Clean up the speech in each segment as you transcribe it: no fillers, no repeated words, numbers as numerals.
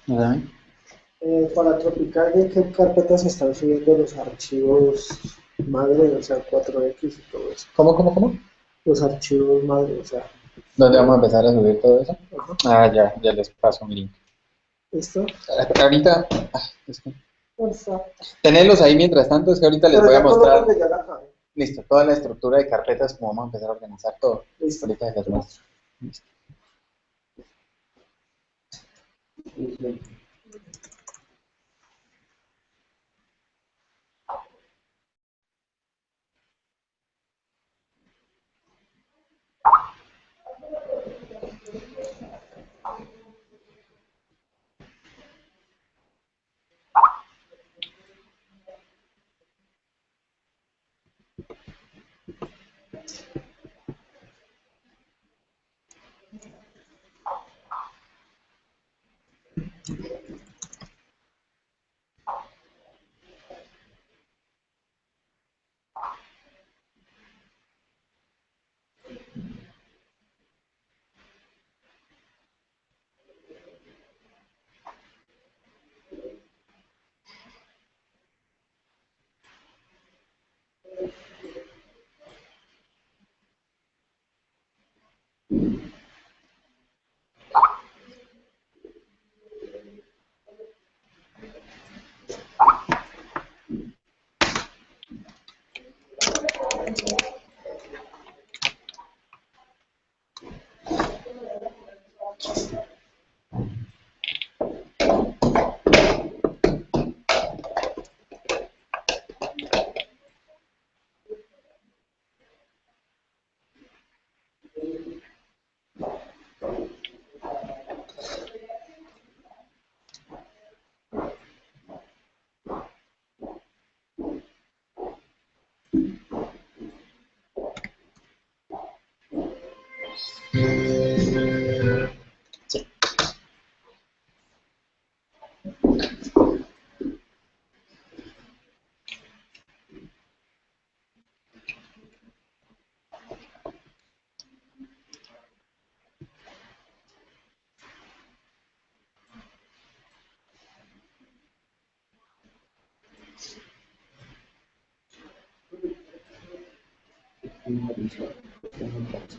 ¿Saben? Para Tropical, ¿de qué carpetas están subiendo los archivos madre, o sea, 4X y todo eso? ¿Cómo? Los archivos madre, o sea, ¿Dónde vamos a empezar a subir todo eso? ajá. Ya les paso un link. ¿Listo? Ahorita, es que Perfecto. tenerlos ahí mientras tanto, es que ahorita les Pero voy a ya coloco mostrar, que ya la acabé. listo, toda la estructura de carpetas, como vamos a empezar a organizar todo. Listo. Ahorita les muestro. Listo. Sí.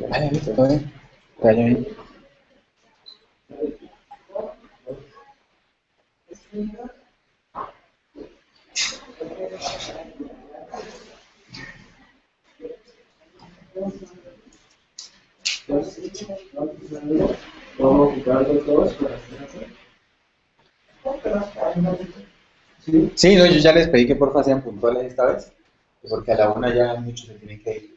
Vale, listo, todo bien. Que vaya bien. Vamos a quitar los dos para hacer. Sí. Sí, no, yo ya les pedí que porfa sean puntuales esta vez, porque a la una ya muchos se tienen que ir.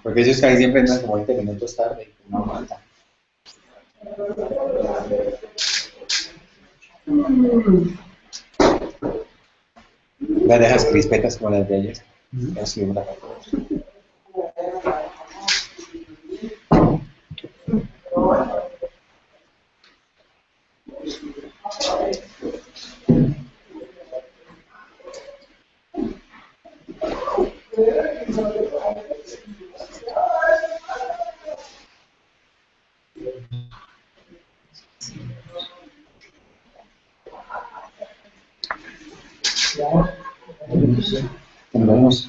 Porque ellos casi siempre entran como 20 minutos tarde, no aguantan. Las dejas crispetas como las de ayer. Así, una. Nos vemos.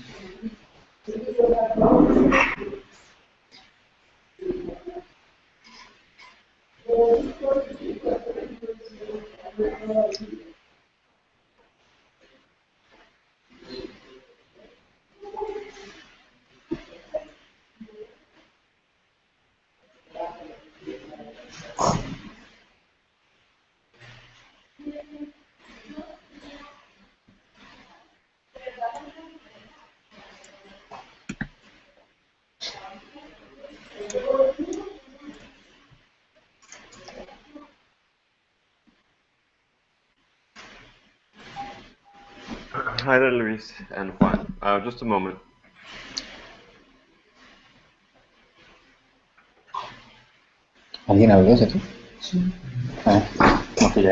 Hi there, Luis and Juan. Just a moment. ¿Alguien habló de tú? Sí. Ah, no, que ya.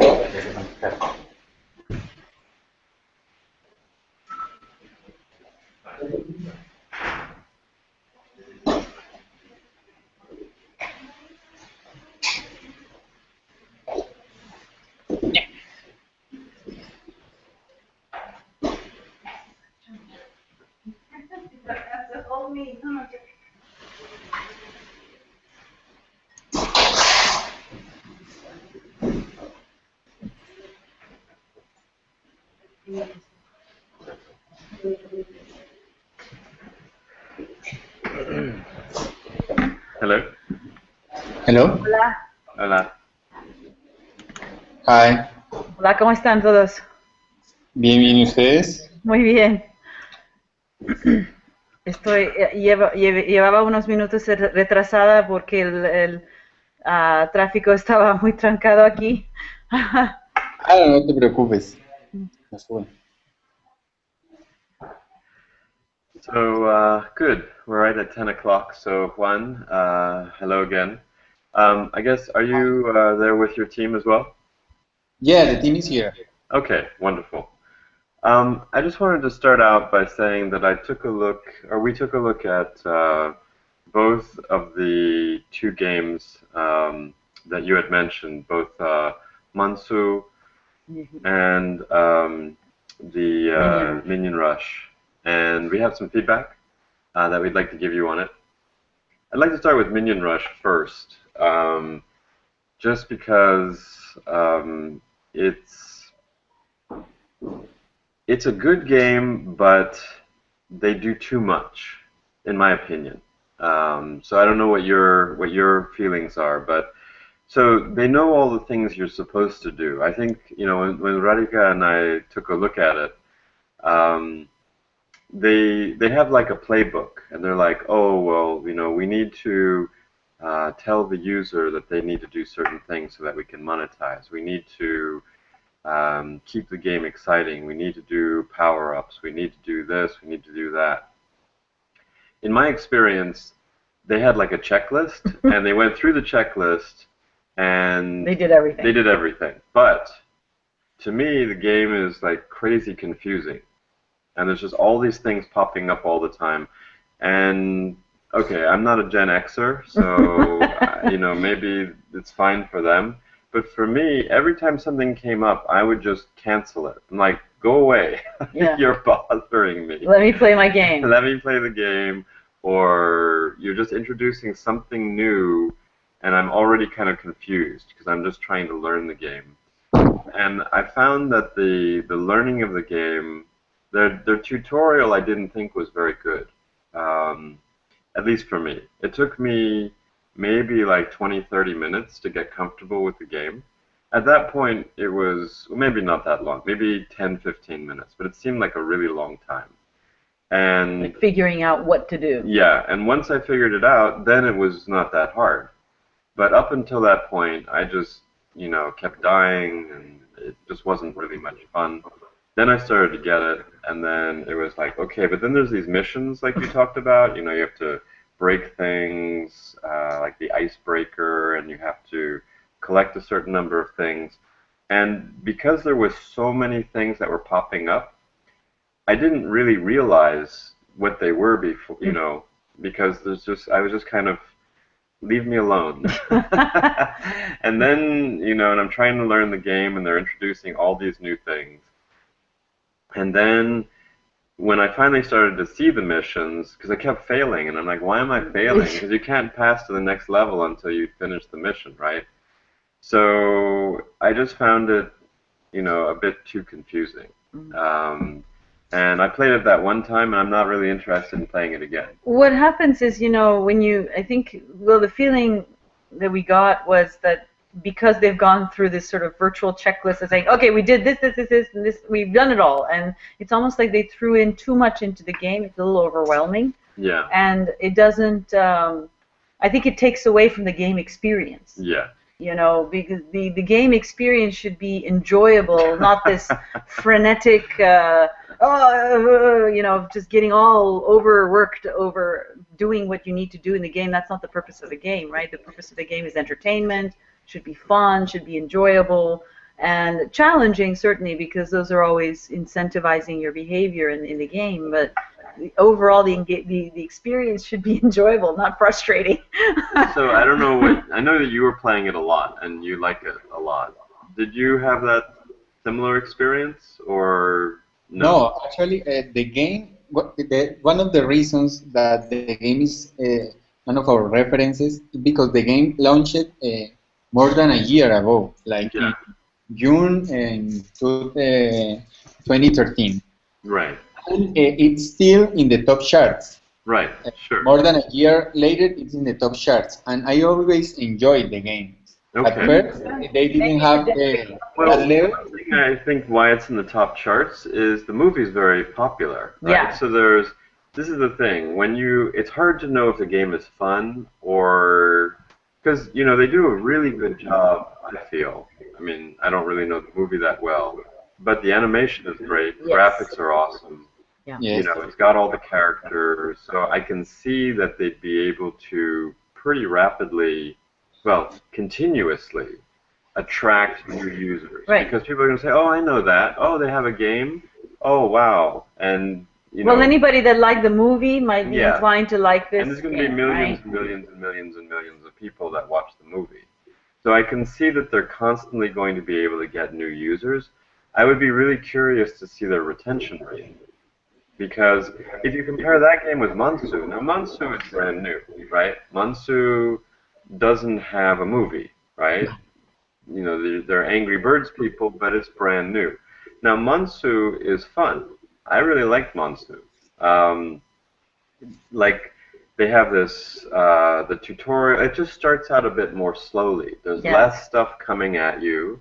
Hello. Hello. Hola, Hola. Hi. hola, ¿cómo están todos? Bien, bien, ¿y ustedes? Muy bien. Llevaba unos minutos retrasada porque el tráfico estaba muy trancado aquí. Ah, no, no te preocupes. No es bueno. So, good. We're right at 10 o'clock. So, Juan, hello again. I guess, are you there with your team as well? Yeah, the team is here. Okay, wonderful. I just wanted to start out by saying that we took a look at both of the two games that you had mentioned, both Mansu and the Minion Rush. And we have some feedback that we'd like to give you on it. I'd like to start with Minion Rush first, just because it's a good game, but they do too much, in my opinion. So I don't know what your feelings are, but so they know all the things you're supposed to do. I think when Radhika and I took a look at it, they have like a playbook, and they're like, oh well, we need to tell the user that they need to do certain things so that we can monetize. We need to keep the game exciting. We need to do power-ups. We need to do this. We need to do that. In my experience, they had like a checklist, and they went through the checklist, and They did everything. They did everything. But to me, the game is like crazy confusing, and there's just all these things popping up all the time. And okay, I'm not a Gen Xer, so maybe it's fine for them. But for me, every time something came up, I would just cancel it. I'm like, go away. Yeah. You're bothering me. Let me play my game. Let me play the game. Or you're just introducing something new, and I'm already kind of confused because I'm just trying to learn the game. And I found that the learning of the game, their tutorial I didn't think was very good. At least for me. It took me maybe like 20, 30 minutes to get comfortable with the game. At that point, it was well, maybe not that long, maybe 10, 15 minutes, but it seemed like a really long time. And Like figuring out what to do. yeah, and once I figured it out, then it was not that hard. But up until that point, I just, kept dying, and it just wasn't really much fun. Then I started to get it, and then it was like, okay, but then there's these missions like you talked about. You have to break things, like the icebreaker, and you have to collect a certain number of things. And because there was so many things that were popping up, I didn't really realize what they were before, because I was just kind of leave me alone. And then, and I'm trying to learn the game, and they're introducing all these new things. And then when I finally started to see the missions, because I kept failing, and I'm like, why am I failing? Because you can't pass to the next level until you finish the mission, right? So I just found it, a bit too confusing. And I played it that one time, and I'm not really interested in playing it again. What happens is, I think, the feeling that we got was that because they've gone through this sort of virtual checklist of saying, okay, we did this, and this, we've done it all, and it's almost like they threw in too much into the game. It's a little overwhelming. Yeah. And it doesn't, I think it takes away from the game experience. Yeah. Because the game experience should be enjoyable, not this frenetic, just getting all overworked over doing what you need to do in the game. That's not the purpose of the game, right? The purpose of the game is entertainment, should be fun, should be enjoyable, and challenging, certainly, because those are always incentivizing your behavior in the game. But overall, the experience should be enjoyable, not frustrating. So I don't know I know that you were playing it a lot, and you like it a lot. Did you have that similar experience, or no? No, actually, the game, one of the reasons that the game is one of our references is because the game launched more than a year ago, like in June in 2013. Right. And it's still in the top charts. Right, sure. More than a year later, it's in the top charts, and I always enjoyed the game. Okay. At first, they didn't have the level. One thing I think why it's in the top charts is the movie's very popular, right? Yeah. So this is the thing, it's hard to know if the game is fun or, because, they do a really good job, I feel. I mean, I don't really know the movie that well, but the animation is great, Yes. graphics are awesome. Yeah. Yes. It's got all the characters, so I can see that they'd be able to pretty rapidly, well, continuously attract new users. Right. Because people are going to say, oh, I know that. Oh, they have a game. Oh, wow. And, Well, anybody that liked the movie might be inclined to like this. and there's going to be millions and millions and millions and millions of people that watch the movie. So I can see that they're constantly going to be able to get new users. I would be really curious to see their retention rate. Because if you compare that game with Mansu, now Mansu is brand new, right? Mansu doesn't have a movie, right? They're Angry Birds people, but it's brand new. Now Mansu is fun. I really liked Mansu. Like they have this, the tutorial, it just starts out a bit more slowly. There's less stuff coming at you.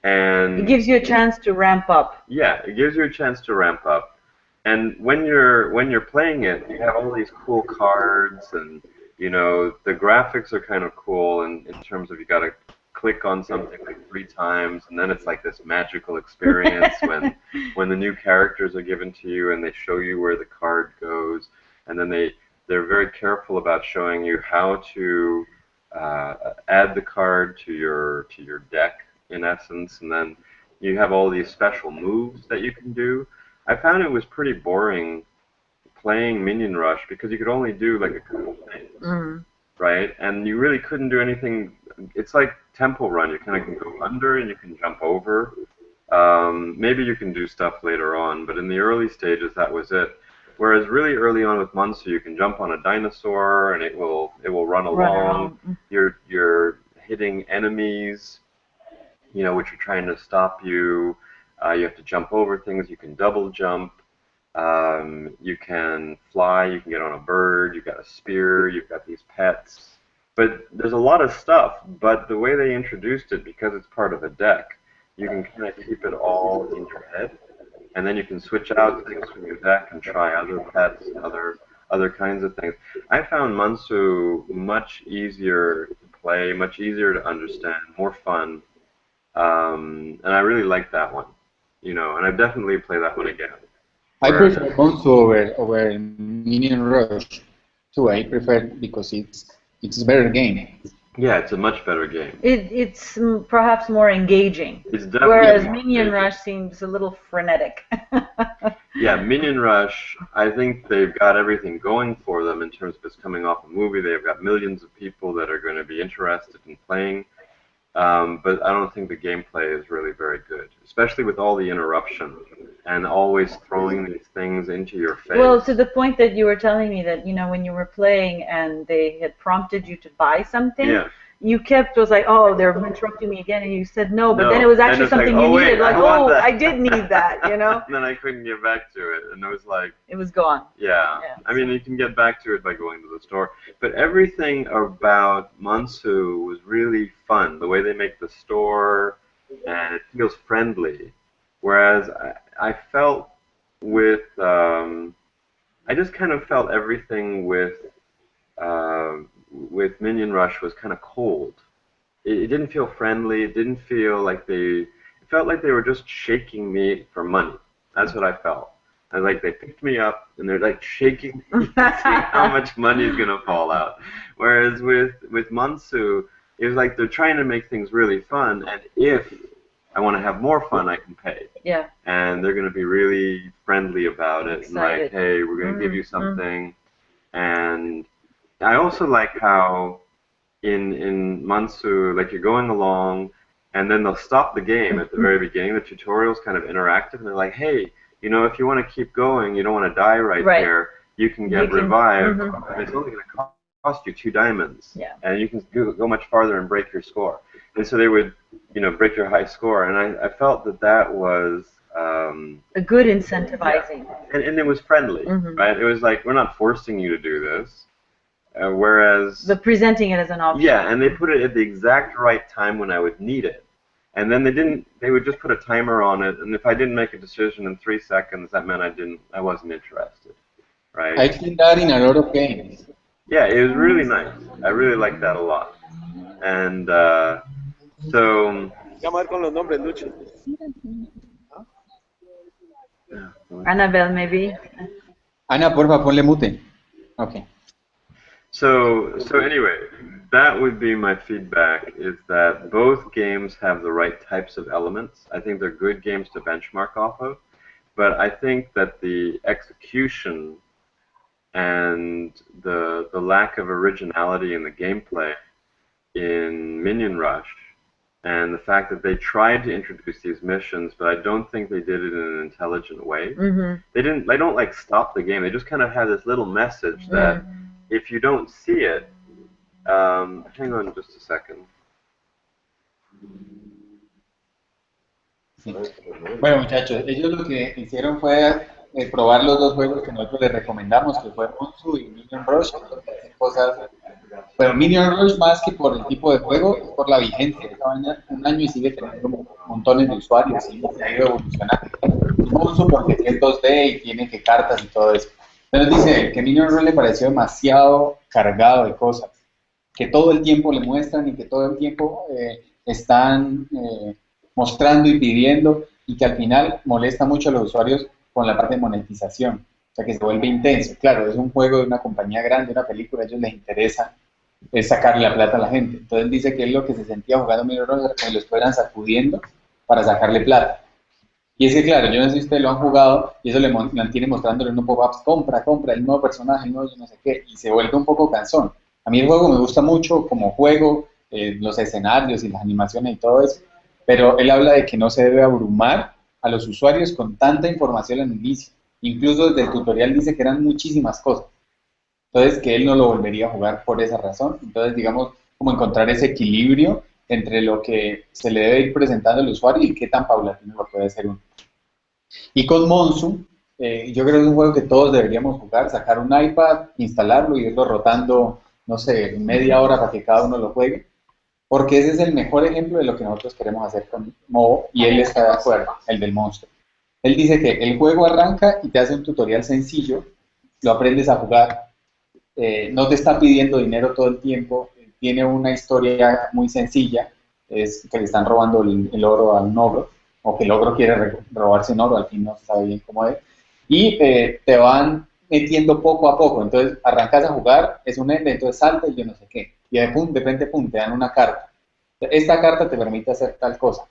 And it gives you a chance to ramp up. Yeah, it gives you a chance to ramp up. And when you're playing it, you have all these cool cards, and the graphics are kind of cool. And in terms of you got to click on something like 3 times, and then it's like this magical experience when the new characters are given to you, and they show you where the card goes, and then they're very careful about showing you how to add the card to your deck in essence, and then you have all these special moves that you can do. I found it was pretty boring playing Minion Rush because you could only do like a couple things, right? And you really couldn't do anything. It's like Temple Run. You kind of can go under and you can jump over. Maybe you can do stuff later on, but in the early stages, that was it. Whereas really early on with Mansu, you can jump on a dinosaur and it will run along. You're hitting enemies, which are trying to stop you. You have to jump over things. You can double jump. You can fly, you can get on a bird, you've got a spear, you've got these pets. But there's a lot of stuff, but the way they introduced it, because it's part of a deck, you can kind of keep it all in your head, and then you can switch out things from your deck and try other pets and other kinds of things. I found Mansu much easier to play, much easier to understand, more fun, and I really like that one, you know, and I'd definitely play that one again. I prefer Monsu over Minion Rush too. I prefer because it's a better game. Yeah, it's a much better game. It's perhaps more engaging. It's definitely whereas more Minion engaging. Rush seems a little frenetic. Yeah, Minion Rush, I think they've got everything going for them in terms of it's coming off a movie. They've got millions of people that are going to be interested in playing. But I don't think the gameplay is really very good, especially with all the interruption and always throwing these things into your face. Well, to the point that you were telling me that, you know, when you were playing and they had prompted you to buy something, Yeah. you kept, was like, oh, they're interrupting me again, and you said no, but No, then it was and actually it's like, something oh, you wait, needed, like, I want oh, that. I did need that, you know? And then I couldn't get back to it, and it was like, It was gone. yeah. Yeah, I mean, you can get back to it by going to the store. But everything about Mansu was really fun. The way they make the store, and it feels friendly. Whereas I felt with, I just kind of felt everything with Minion Rush was kind of cold. It didn't feel friendly. It didn't feel like it felt like they were just shaking me for money. That's what I felt. And like they picked me up and they're like shaking me to see how much money is gonna fall out. Whereas with Mansu, it was like they're trying to make things really fun, and if I want to have more fun, I can pay. Yeah. And they're gonna be really friendly about it, and like, Excited. hey, we're gonna give you something. And I also like how in Mansu, like you're going along, and then they'll stop the game at the very beginning. The tutorial's kind of interactive, and they're like, hey, you know, if you want to keep going, you don't want to die right there, you can get revived, and it's only going to cost you 2 diamonds, Yeah. and you can go much farther and break your score. And so they would, you know, break your high score, and I felt that was a good incentivizing. and it was friendly, right? It was like, we're not forcing you to do this. Whereas The presenting it as an option. yeah, and they put it at the exact right time when I would need it. And then they would just put a timer on it, and if I didn't make a decision in 3 seconds, that meant I wasn't interested, right? I've seen that in a lot of games. Yeah, it was really nice. I really liked that a lot. And so Vamos a ver con los nombres, Lucho. Annabelle, maybe. Ana, porfa, ponle mute. Okay. So anyway, that would be my feedback, is that both games have the right types of elements. I think they're good games to benchmark off of, but I think that the execution and the lack of originality in the gameplay in Minion Rush, and the fact that they tried to introduce these missions, but I don't think they did it in an intelligent way. They don't like stop the game. They just kind of had this little message that if you don't see it, hang on just a second. Sí. Bueno, muchachos, ellos lo que hicieron fue probar los dos juegos que nosotros les recomendamos, que fue Monsu y Minion Rush, donde hacen cosas. Pero Minion Rush, más que por el tipo de juego, es por la vigencia. Esta vaina, un año y sigue teniendo montones de usuarios y se ha ido evolucionando. Monsu porque es 2D y tiene que cartas y todo eso. Entonces dice que Minion Rush le pareció demasiado cargado de cosas, que todo el tiempo le muestran y que todo el tiempo están mostrando y pidiendo, y que al final molesta mucho a los usuarios con la parte de monetización, o sea que se vuelve intenso. Claro, es un juego de una compañía grande, una película, a ellos les interesa es sacarle la plata a la gente. Entonces dice que es lo que se sentía jugando Minion Rush, que lo estuvieran sacudiendo para sacarle plata. Y es que claro, yo no sé si ustedes lo han jugado y eso le mantiene mostrándole unos pop-ups, compra el nuevo personaje, el nuevo yo no sé qué, y se vuelve un poco cansón. A mí el juego me gusta mucho como juego, los escenarios y las animaciones y todo eso, pero él habla de que no se debe abrumar a los usuarios con tanta información al inicio. Incluso desde el tutorial dice que eran muchísimas cosas. Entonces que él no lo volvería a jugar por esa razón. Entonces digamos, como encontrar ese equilibrio entre lo que se le debe ir presentando al usuario y qué tan paulatino lo puede hacer uno. Y con Monsu, yo creo que es un juego que todos deberíamos jugar, sacar un iPad, instalarlo y irlo rotando, no sé, media hora para que cada uno lo juegue, porque ese es el mejor ejemplo de lo que nosotros queremos hacer con Mo, y él está de acuerdo, el del monstruo. Él dice que el juego arranca y te hace un tutorial sencillo, lo aprendes a jugar, no te está pidiendo dinero todo el tiempo, tiene una historia muy sencilla, es que le están robando el oro a un ogro, o que el ogro quiere robarse un oro, al fin no se sabe bien cómo es, y te van metiendo poco a poco, entonces arrancas a jugar, es un ende, entonces salta y yo no sé qué, y de repente te dan una carta, esta carta te permite hacer tal cosa,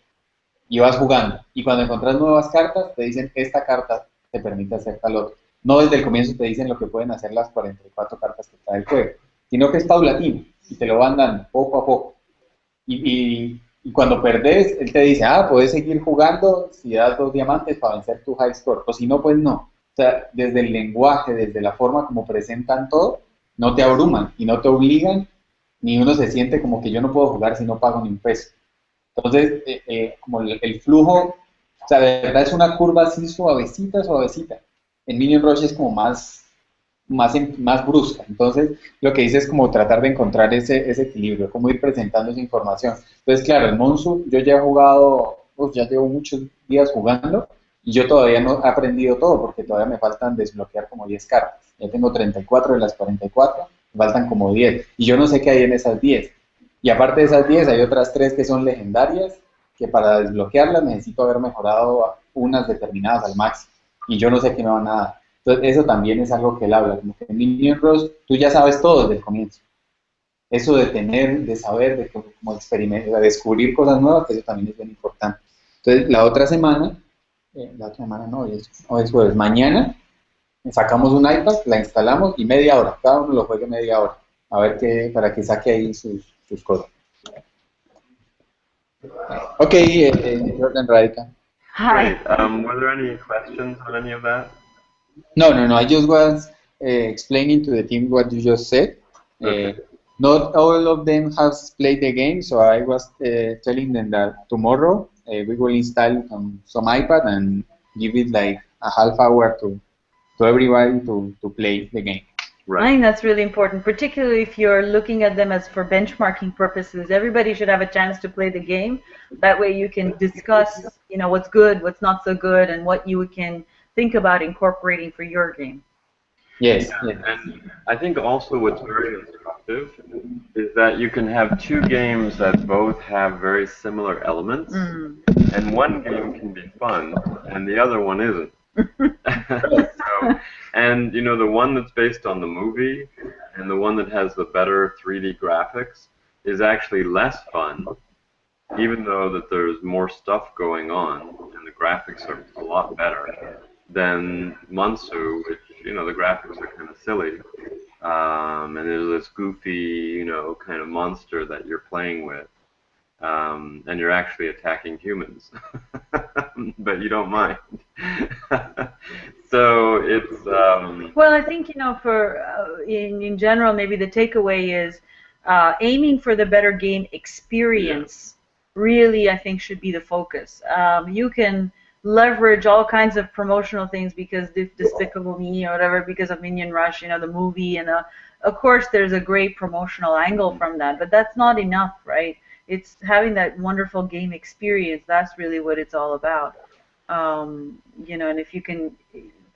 y vas jugando, y cuando encuentras nuevas cartas, te dicen, esta carta te permite hacer tal otro. No desde el comienzo te dicen lo que pueden hacer las 44 cartas que trae el juego, sino que es paulatino, y te lo van dando poco a poco. Y cuando perdés, él te dice, puedes seguir jugando si das 2 diamantes para vencer tu high score, o si no, pues no. O sea, desde el lenguaje, desde la forma como presentan todo, no te abruman y no te obligan, ni uno se siente como que yo no puedo jugar si no pago ni un peso. Entonces, como el flujo, o sea, de verdad es una curva así suavecita, suavecita. En Minion Rush es como más brusca. Entonces, lo que dice es como tratar de encontrar ese equilibrio, cómo ir presentando esa información. Entonces, claro, el Monsu, yo ya he jugado, ya llevo muchos días jugando y yo todavía no he aprendido todo porque todavía me faltan desbloquear como 10 cartas. Ya tengo 34 de las 44, me faltan como 10. Y yo no sé qué hay en esas 10. Y aparte de esas 10, hay otras 3 que son legendarias, que para desbloquearlas necesito haber mejorado unas determinadas al máximo. Y yo no sé qué me van a dar. Entonces, eso también es algo que él habla, como que en Minion Rush tú ya sabes todo desde el comienzo. Eso de tener, de saber, de como experimentar, de descubrir cosas nuevas, eso también es bien importante. Entonces, la otra semana no, hoy es jueves, mañana sacamos un iPad, la instalamos y media hora, cada uno lo juegue media hora, a ver qué, para que saque ahí sus cosas. Ok, Jordan Radica. Great. Were there any questions on any of that? No. I just was explaining to the team what you just said. Okay. Not all of them have played the game, so I was telling them that tomorrow we will install some iPad and give it like a half hour to everybody to play the game. Right. I think that's really important, particularly if you're looking at them as for benchmarking purposes. Everybody should have a chance to play the game. That way you can discuss, what's good, what's not so good, and what you can think about incorporating for your game. Yes. And I think also what's very instructive is that you can have two games that both have very similar elements, and one game can be fun, and the other one isn't. And the one that's based on the movie and the one that has the better 3D graphics is actually less fun, even though that there's more stuff going on and the graphics are a lot better than Monsu, which the graphics are kind of silly, and there's this goofy kind of monster that you're playing with. And you're actually attacking humans, but you don't mind. So it's. Well, I think for in general, maybe the takeaway is aiming for the better game experience. Yeah. Really, I think should be the focus. You can leverage all kinds of promotional things because Despicable Me or whatever, because of Minion Rush, the movie, and of course there's a great promotional angle from that, but that's not enough, right? It's having that wonderful game experience. That's really what it's all about. And if you can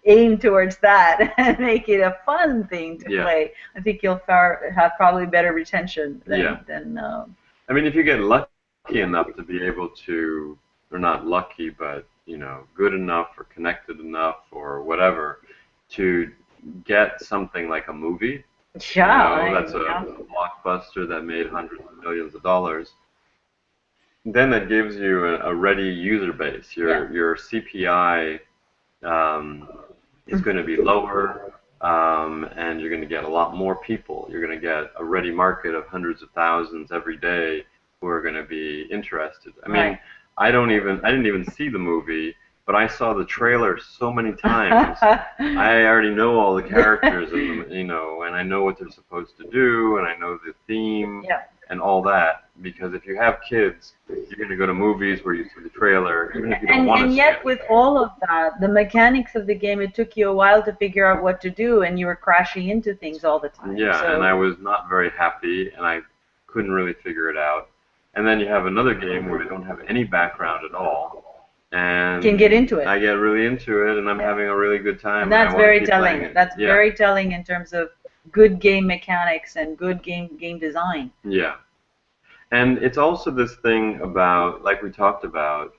aim towards that and make it a fun thing to play, I think you'll have probably better retention than I mean, if you get lucky enough to be able to, or not lucky, but good enough or connected enough or whatever to get something like a movie. Yeah, that's a blockbuster that made hundreds of millions of dollars. Then that gives you a ready user base. Your CPI is going to be lower, and you're going to get a lot more people. You're going to get a ready market of hundreds of thousands every day who are going to be interested. I mean, I didn't even see the movie, but I saw the trailer so many times. I already know all the characters, and I know what they're supposed to do, and I know the theme and all that. because if you have kids, you're going to go to movies where you see the trailer, even if you don't want to And see yet, it. with all of that, the mechanics of the game, it took you a while to figure out what to do, and you were crashing into things all the time. Yeah, so, and I was not very happy, and I couldn't really figure it out. And then you have another game where I don't have any background at all, and can get into it. I get really into it, and I'm having a really good time. And that's I wanna very keep playing telling. it. That's Yeah. very telling in terms of good game mechanics and good game design. Yeah. And it's also this thing about, like we talked about,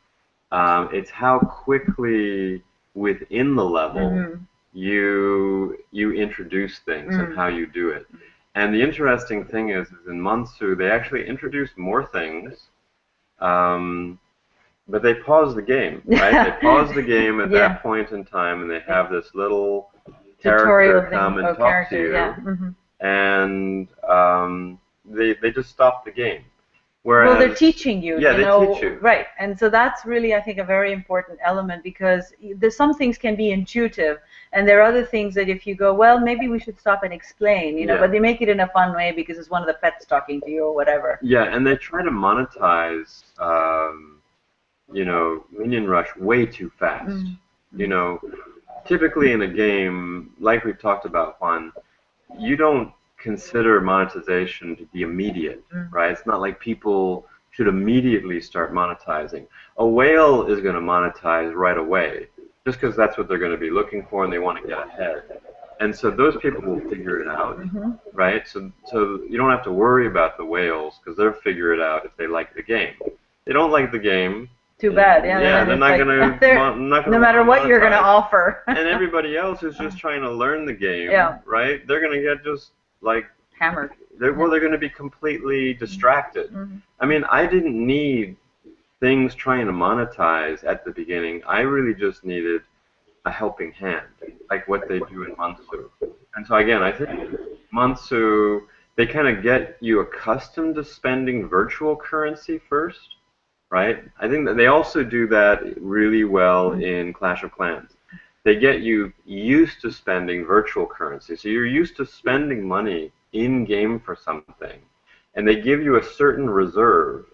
it's how quickly within the level you introduce things and how you do it. And the interesting thing is in Monsu, they actually introduce more things, but they pause the game, right? They pause the game at that point in time, and they have this little Tutorial character come thing. and talk to you, and they just stop the game. Whereas, well, they're teaching you. Yeah, you know, they teach you. Right, and so that's really, I think, a very important element, because there's some things can be intuitive, and there are other things that if you go, well, maybe we should stop and explain, you know, but they make it in a fun way because it's one of the pets talking to you or whatever. Yeah, and they try to monetize, you know, Minion Rush way too fast. You know, typically in a game, like we've talked about, Juan, you don't consider monetization to be immediate, right? It's not like people should immediately start monetizing. A whale is going to monetize right away, just because that's what they're going to be looking for and they want to get ahead. And so those people will figure it out, right? So you don't have to worry about the whales, because they'll figure it out if they like the game. They don't like the game. Too bad. Yeah, they're not going to. No matter what you're going to offer. And everybody else is just trying to learn the game, right? They're going to get just like hammered. They're going to be completely distracted. I mean, I didn't need things trying to monetize at the beginning. I really just needed a helping hand, like what they do in Monsu. And so again, I think Monsu, they kind of get you accustomed to spending virtual currency first, right? I think that they also do that really well in Clash of Clans. They get you used to spending virtual currency. So you're used to spending money in-game for something, and they give you a certain reserve,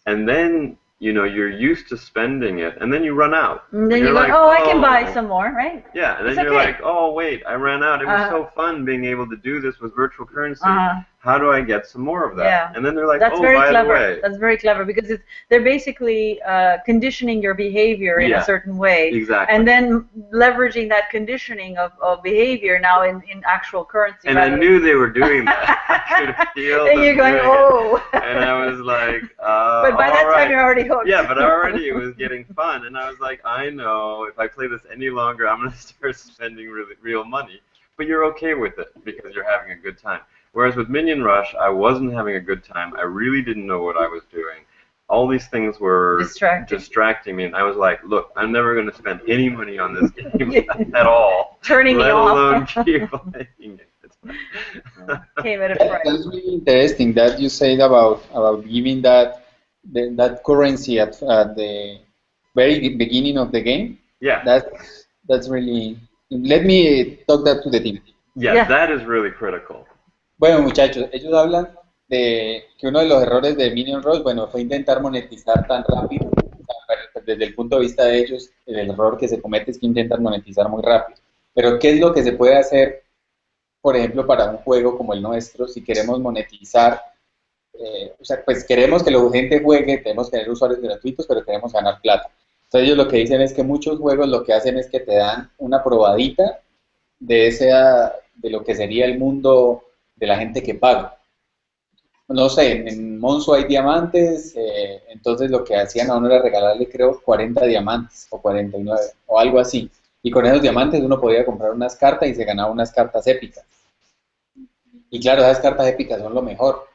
and then, you know, you're used to spending it, and then you run out. And then you're like, oh, I can buy some more, right? Yeah, and then you're like, oh, wait, I ran out. It was so fun being able to do this with virtual currency. How do I get some more of that? Yeah. And then they're like, that's oh, very by clever. the way. That's very clever, because they're basically conditioning your behavior in a certain way. Exactly. And then leveraging that conditioning of behavior now in actual currency. And I knew they were doing that. I could feel and you're going, oh. And I was like, but by that time you're already hooked. Yeah, but already it was getting fun. And I was like, I know if I play this any longer, I'm going to start spending real money. But you're okay with it because you're having a good time. Whereas with Minion Rush, I wasn't having a good time. I really didn't know what I was doing. All these things were distracting me, and I was like, look, I'm never going to spend any money on this game at all. Turning me off. Let alone keep playing it. Came at a price. That's really interesting that you said about giving that currency at the very beginning of the game. Yeah. That's really. Let me talk that to the team. Yeah, that is really critical. Bueno, muchachos, ellos hablan de que uno de los errores de Minion Rush, bueno, fue intentar monetizar tan rápido. Desde el punto de vista de ellos, el error que se comete es que intentan monetizar muy rápido. Pero, ¿qué es lo que se puede hacer, por ejemplo, para un juego como el nuestro, si queremos monetizar? O sea, pues queremos que la gente juegue, tenemos que tener usuarios gratuitos, pero queremos ganar plata. Entonces ellos lo que dicen es que muchos juegos lo que hacen es que te dan una probadita de lo que sería el mundo de la gente que paga. No sé, en Monzo hay diamantes, entonces lo que hacían a uno era regalarle, creo, 40 diamantes o 49 o algo así. Y con esos diamantes uno podía comprar unas cartas y se ganaba unas cartas épicas. Y claro, esas cartas épicas son lo mejor.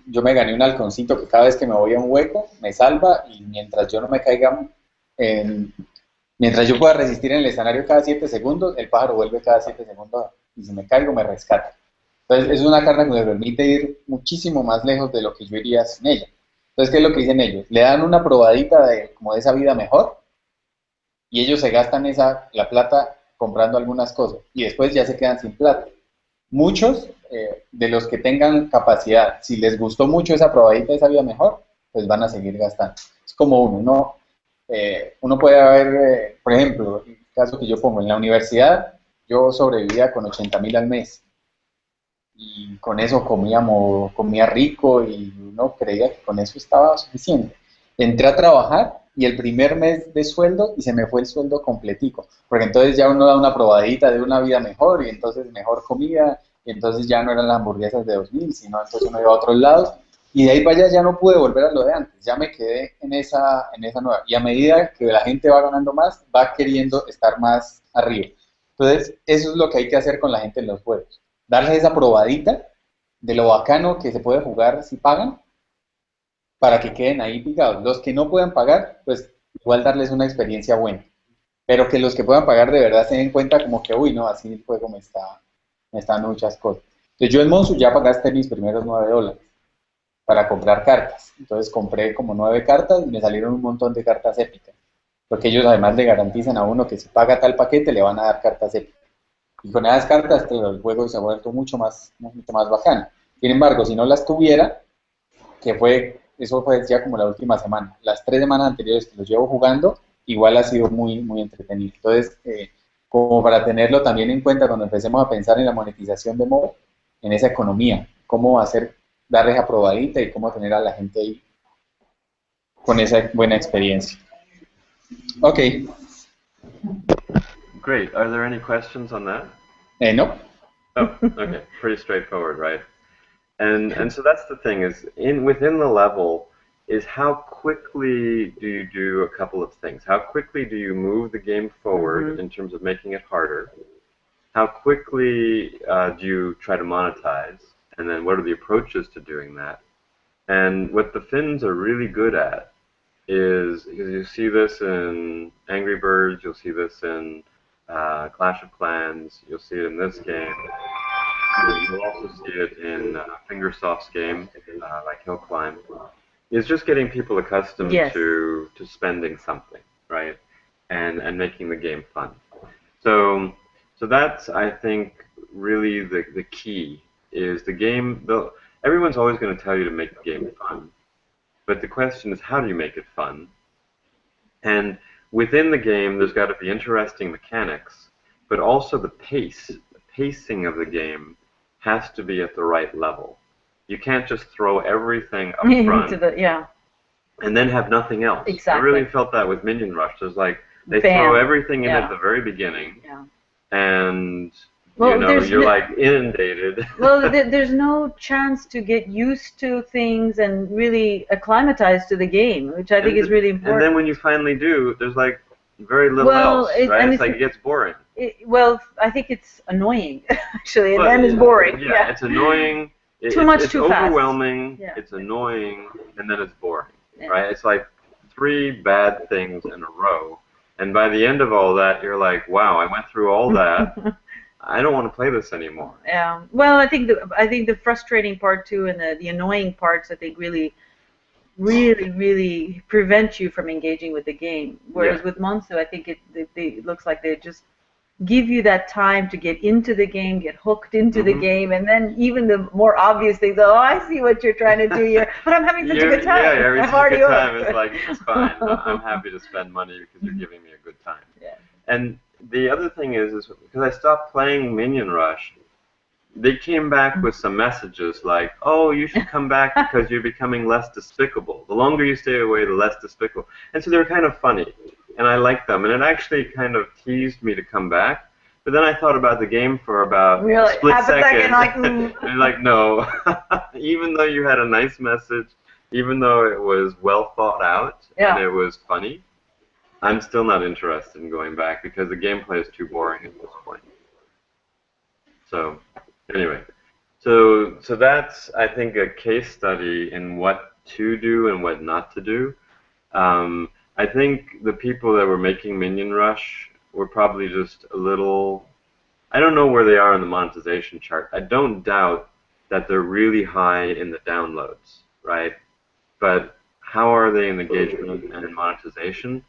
Yo me gané un halconcito que cada vez que me voy a un hueco me salva, y mientras yo no me caiga, mientras yo pueda resistir en el escenario cada 7 segundos, el pájaro vuelve cada 7 segundos y si me caigo me rescata. Entonces es una carta que me permite ir muchísimo más lejos de lo que yo iría sin ella. Entonces, ¿qué es lo que dicen ellos? Le dan una probadita como de esa vida mejor, y ellos se gastan la plata comprando algunas cosas, y después ya se quedan sin plata. muchos de los que tengan capacidad, si les gustó mucho esa probadita, esa vida mejor, pues van a seguir gastando. Es como uno puede haber, por ejemplo, el caso que yo pongo, en la universidad, yo sobrevivía con 80.000 al mes y con eso comía rico y uno creía que con eso estaba suficiente. Entré a trabajar y el primer mes de sueldo y se me fue el sueldo completico, porque entonces ya uno da una probadita de una vida mejor y entonces mejor comida, y entonces ya no eran las hamburguesas de 2.000, sino entonces uno iba a otros lados y de ahí para allá ya no pude volver a lo de antes, ya me quedé en esa nueva. Y a medida que la gente va ganando más, va queriendo estar más arriba. Entonces, eso es lo que hay que hacer con la gente en los juegos. Darles esa probadita de lo bacano que se puede jugar si pagan, para que queden ahí picados. Los que no puedan pagar, pues igual darles una experiencia buena. Pero que los que puedan pagar de verdad se den cuenta como que, uy, no, así el juego me está dando muchas cosas. Entonces yo en Monsu ya pagaste mis primeros $9 para comprar cartas. Entonces compré como 9 cartas y me salieron un montón de cartas épicas. Porque ellos además le garantizan a uno que si paga tal paquete le van a dar cartas épicas. Y con esas cartas claro, el juego se ha vuelto mucho más bacano. Sin embargo, si no las tuviera, eso fue ya como la última semana. Las 3 semanas anteriores que los llevo jugando, igual ha sido muy, muy entretenido. Entonces, como para tenerlo también en cuenta cuando empecemos a pensar en la monetización de modo, en esa economía, cómo darles aprobadita y cómo tener a la gente ahí con esa buena experiencia. Ok. Great. Are there any questions on that? No. Oh, okay. Pretty straightforward, right? And so that's the thing is within the level is how quickly do you do a couple of things? How quickly do you move the game forward in terms of making it harder? How quickly do you try to monetize? And then what are the approaches to doing that? And what the Finns are really good at is, you see this in Angry Birds, you'll see this in Clash of Clans, you'll see it in this game. You'll also see it in Fingersoft's game, like Hill Climb. It's just getting people accustomed to spending something, right? And making the game fun. So that's, I think, really the key is the game. Everyone's always going to tell you to make the game fun, but the question is, how do you make it fun? And within the game, there's got to be interesting mechanics, but also the pacing of the game has to be at the right level. You can't just throw everything up front and then have nothing else. Exactly. I really felt that with Minion Rush. There's like they throw everything in at the very beginning, and you're like inundated. Well, there's no chance to get used to things and really acclimatize to the game, which I think is really important. And then when you finally do, there's like very little else, right? It's like it gets boring. I think it's annoying, actually, and then it's boring. Yeah, it's annoying. It's overwhelming. Yeah. It's annoying, and then it's boring, right? It's like 3 bad things in a row, and by the end of all that, you're like, wow, I went through all that. I don't want to play this anymore. Yeah. Well, I think the frustrating part too, and the annoying parts, I think, really prevent you from engaging with the game. Whereas with Monsu, I think it looks like they just give you that time to get into the game, get hooked into the game, and then even the more obvious things. Oh, I see what you're trying to do here, but I'm having such a good time. Yeah, it's a good time. It's like, it's fine. I'm happy to spend money because you're giving me a good time. Yeah. And the other thing is because I stopped playing Minion Rush, they came back with some messages like, oh, you should come back because you're becoming less despicable. The longer you stay away, the less despicable. And so they were kind of funny, and I liked them. And it actually kind of teased me to come back. But then I thought about the game for about a split second. And like, no. Even though you had a nice message, even though it was well thought out and it was funny, I'm still not interested in going back because the gameplay is too boring at this point. So, anyway, so that's, I think, a case study in what to do and what not to do. I think the people that were making Minion Rush were probably just a little, I don't know where they are on the monetization chart. I don't doubt that they're really high in the downloads, right? But how are they in engagement and in monetization?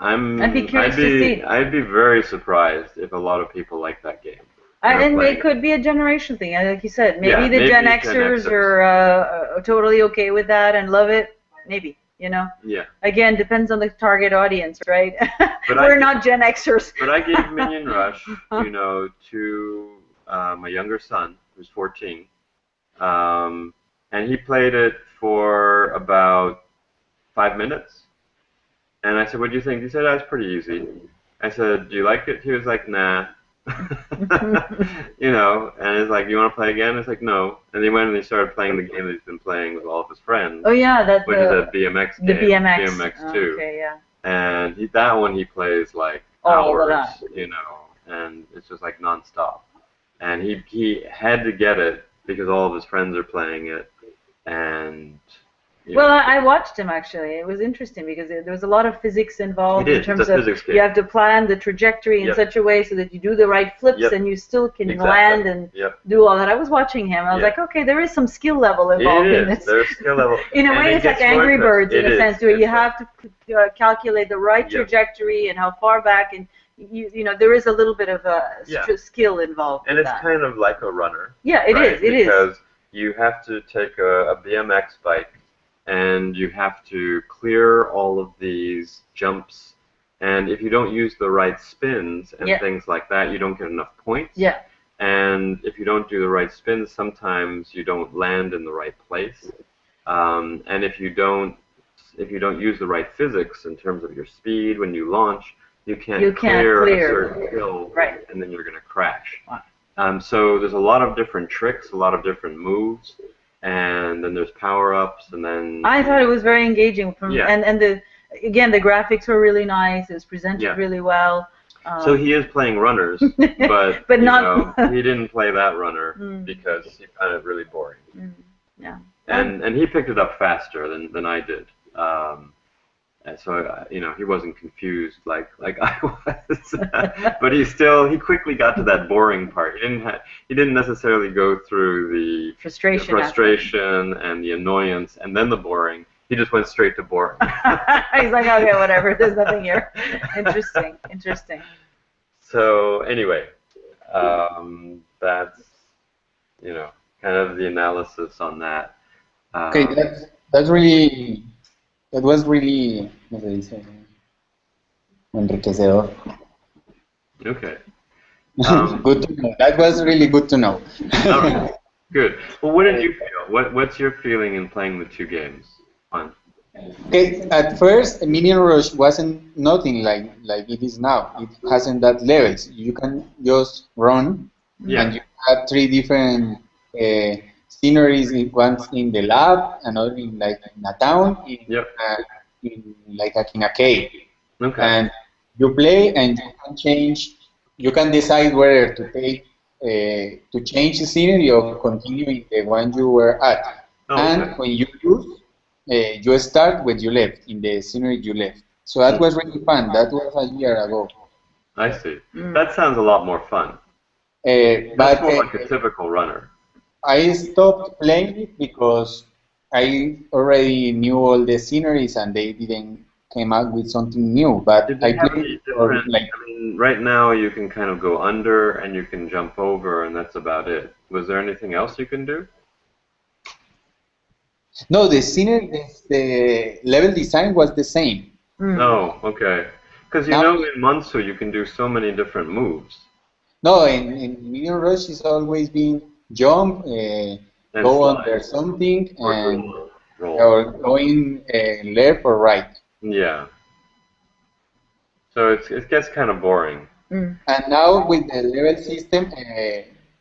I'd be curious to see. I'd be very surprised if a lot of people like that game. And it could be a generation thing, like you said. Maybe Yeah, the maybe Gen Gen Xers Xers. are totally okay with that and love it. Maybe, you know. Yeah. Again, depends on the target audience, right? But We're not Gen Xers. But I gave Minion Rush, you know, to my younger son, who's 14, and he played it for about 5 minutes. And I said, "What do you think?" He said, "That's pretty easy." I said, "Do you like it?" He was like, "Nah." You know, and it's like, "You want to play again?" It's like, "No." And he went and he started playing the game that he's been playing with all of his friends. Oh yeah, that which is a BMX game. The BMX. BMX 2. Okay, yeah. And that one he plays like All the hours, time. you know, and it's just like nonstop. And he had to get it because all of his friends are playing it, and. Well, I watched him actually. It was interesting because there was a lot of physics involved in terms of you have to plan the trajectory in such a way so that you do the right flips and you still can land and do all that. I was watching him. I was like, okay, there is some skill level involved in this. There's skill level. In a way, it's like Angry Birds in a sense where you have to calculate the right trajectory and how far back, and you know there is a little bit of a skill involved. And it's kind of like a runner. Yeah, it is. It is because you have to take a BMX bike. And you have to clear all of these jumps, and if you don't use the right spins and things like that, you don't get enough points. Yeah. And if you don't do the right spins, sometimes you don't land in the right place. And if you don't use the right physics in terms of your speed when you launch, you can't clear a certain hill, and then you're going to crash. Wow. So there's a lot of different tricks, a lot of different moves. And then there's power-ups, and then... I thought it was very engaging. And the graphics were really nice. It was presented really well. So he is playing runners, but not... he didn't play that runner because he found it really boring. Yeah. And he picked it up faster than I did. And so, he wasn't confused like I was. But he quickly got to that boring part. He didn't necessarily go through the frustration and the annoyance and then the boring. He just went straight to boring. He's like, okay, whatever. There's nothing here. Interesting. So anyway, that's kind of the analysis on that. Okay, that was really, ¿cómo se dice? Enriquecedor. Okay. Good to know. That was really good to know. All right. Good. Well, what did you feel? What's your feeling in playing the two games? Fun. Okay. At first, Minion Rush wasn't nothing like it is now. It hasn't that levels. You can just run, and you have 3 different sceneries, once in the lab, another in a town, in a cave. Okay. And you play, and you can change. You can decide whether to take to change the scenery or continue in the one you were at. And when you lose, you start when you left, in the scenery you left. So that was really fun. That was a year ago. I see. That sounds a lot more fun. But that's more like a typical runner. I stopped playing it because I already knew all the sceneries and they didn't came out with something new. But I played right now you can kind of go under and you can jump over, and that's about it. Was there anything else you can do? No, the scenery, the level design was the same. Oh, okay. Because in Monsu you can do so many different moves. No, in Minion Rush it's always been jump, go under something, or going left or right. Yeah. So it gets kind of boring. And now with the level system,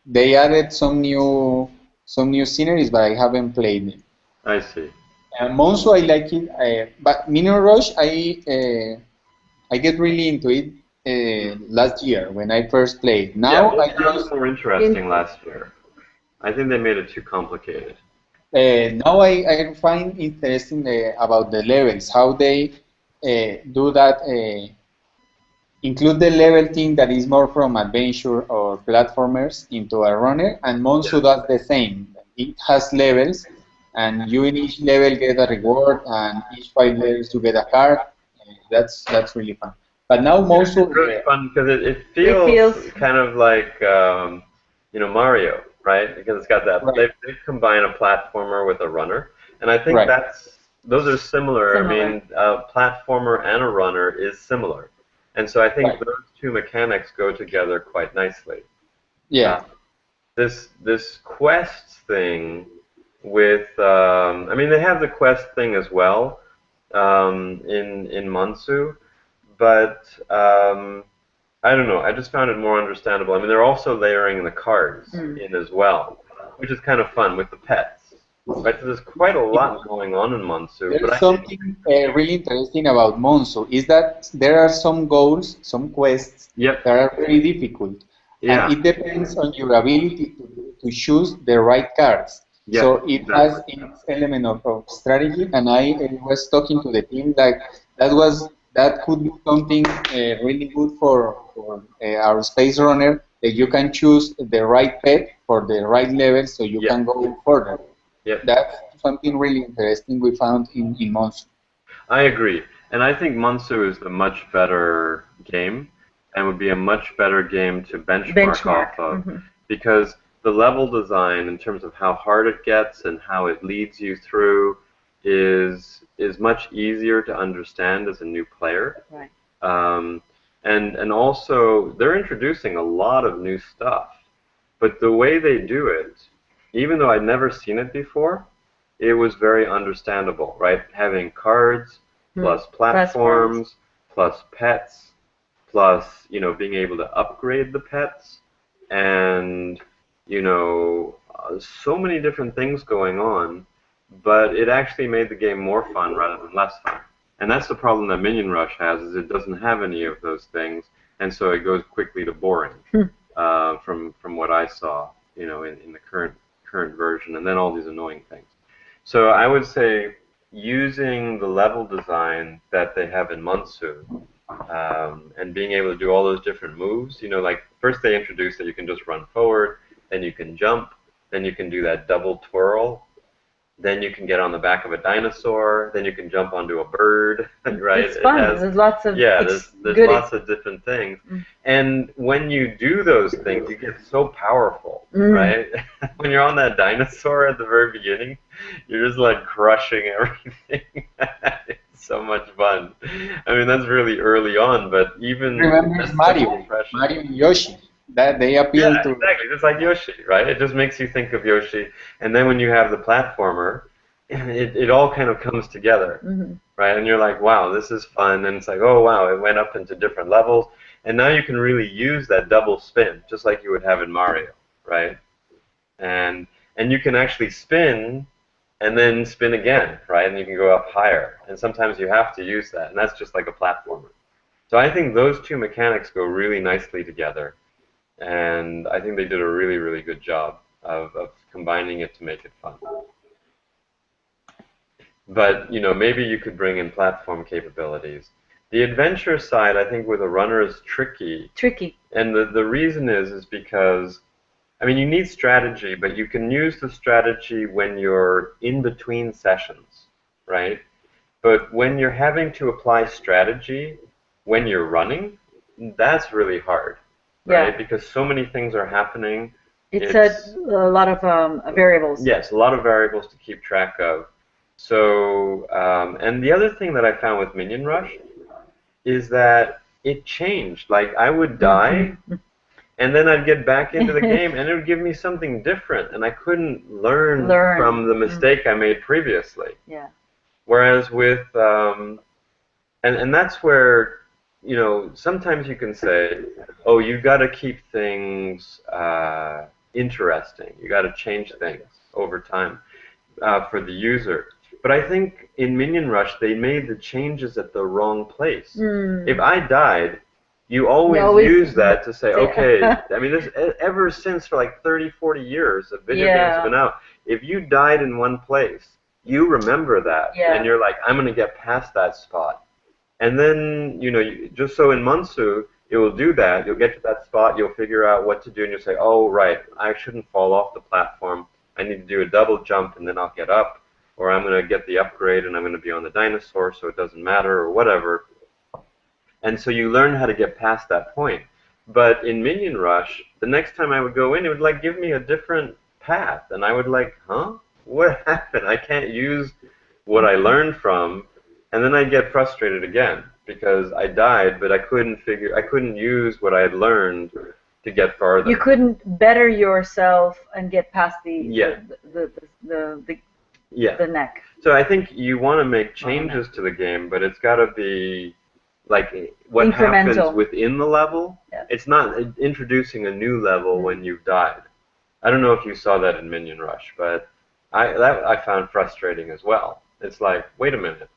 they added some new sceneries, but I haven't played it. I see. Monsu, I like it, but Minion Rush, I get really into it last year when I first played. Now it was more interesting last year. I think they made it too complicated. Now I find interesting about the levels, how they do that, include the level thing that is more from adventure or platformers into a runner, and Monsu does the same. It has levels, and you in each level get a reward, and each 5 levels you get a card. That's really fun. But now Monsu... It's really fun because it feels kind of like Mario, right? Because it's got that. Right. They've combined a platformer with a runner, and I think Right. those are similar. I Similar. mean, a platformer and a runner is similar, and so I think Right. those two mechanics go together quite nicely. Yeah. This quest thing with, I mean, they have the quest thing as well in Monsu, but I don't know. I just found it more understandable. I mean, they're also layering the cards in as well, which is kind of fun with the pets. Right? So there's quite a lot going on in Monsu, but There's I think, something really interesting about Monzo is that there are some goals, some quests yep, that are very difficult, yeah, and it depends on your ability to choose the right cards. yeah, So it exactly. has its element of strategy, and I was talking to the team that that could be something really good for our space runner, that you can choose the right pet for the right level, so you Yep, can go further. yep. That's something really interesting we found in Monster. I agree, and I think Monsu is a much better game, and would be a much better game to benchmark off of, because the level design, in terms of how hard it gets and how it leads you through, is much easier to understand as a new player. Right. And also they're introducing a lot of new stuff, but the way they do it, even though I'd never seen it before, it was very understandable, right? Having cards, plus platforms, plus pets, plus, being able to upgrade the pets, and, so many different things going on, but it actually made the game more fun rather than less fun. And that's the problem that Minion Rush has, is it doesn't have any of those things, and so it goes quickly to boring, from what I saw, in the current version, and then all these annoying things. So I would say using the level design that they have in Monsu, and being able to do all those different moves, like first they introduced that you can just run forward, then you can jump, then you can do that double twirl, then you can get on the back of a dinosaur, then you can jump onto a bird, right? It's fun. There's lots of there's lots of different things. And when you do those things, you get so powerful, right? When you're on that dinosaur at the very beginning, you're just like crushing everything. It's so much fun. I mean, that's really early on, but even Remember Mario and Yoshi, that they appeal to. Exactly. It's like Yoshi, right? It just makes you think of Yoshi, and then when you have the platformer, it all kind of comes together, right? And you're like, wow, this is fun, and it's like, oh wow, it went up into different levels, and now you can really use that double spin, just like you would have in Mario, right? And you can actually spin, and then spin again, right? And you can go up higher, and sometimes you have to use that, and that's just like a platformer. So I think those two mechanics go really nicely together. And I think they did a really, really good job of combining it to make it fun. But, maybe you could bring in platform capabilities. The adventure side, I think, with a runner is tricky. And the reason is because, I mean, you need strategy, but you can use the strategy when you're in between sessions, right? But when you're having to apply strategy when you're running, that's really hard. Right? Because so many things are happening. It's a lot of variables. Yes, a lot of variables to keep track of. So, and the other thing that I found with Minion Rush is that it changed. Like, I would die, and then I'd get back into the game, and it would give me something different, and I couldn't learn. From the mistake I made previously. Yeah. Whereas with, and that's where, sometimes you can say, oh, you got to keep things interesting. You got to change things over time for the user. But I think in Minion Rush, they made the changes at the wrong place. If I died, you always use that to say, okay, I mean, this ever since for like 30, 40 years of video games have been out, if you died in one place, you remember that, and you're like, I'm going to get past that spot. And then, just so in Monsu, it will do that. You'll get to that spot, you'll figure out what to do, and you'll say, oh, right, I shouldn't fall off the platform. I need to do a double jump, and then I'll get up. Or I'm going to get the upgrade, and I'm going to be on the dinosaur, so it doesn't matter, or whatever. And so you learn how to get past that point. But in Minion Rush, the next time I would go in, it would like give me a different path, and I would like, huh? What happened? I can't use what I learned from, and then I'd get frustrated again because I died, but I couldn't use what I had learned to get farther. You couldn't better yourself and get past Yeah. the neck. So I think you want to make changes to the game, but it's got to be like what happens Incremental. within the level. Yeah. It's not introducing a new level when you've died. I don't know if you saw that in Minion Rush, but I found frustrating as well. It's like, wait a minute.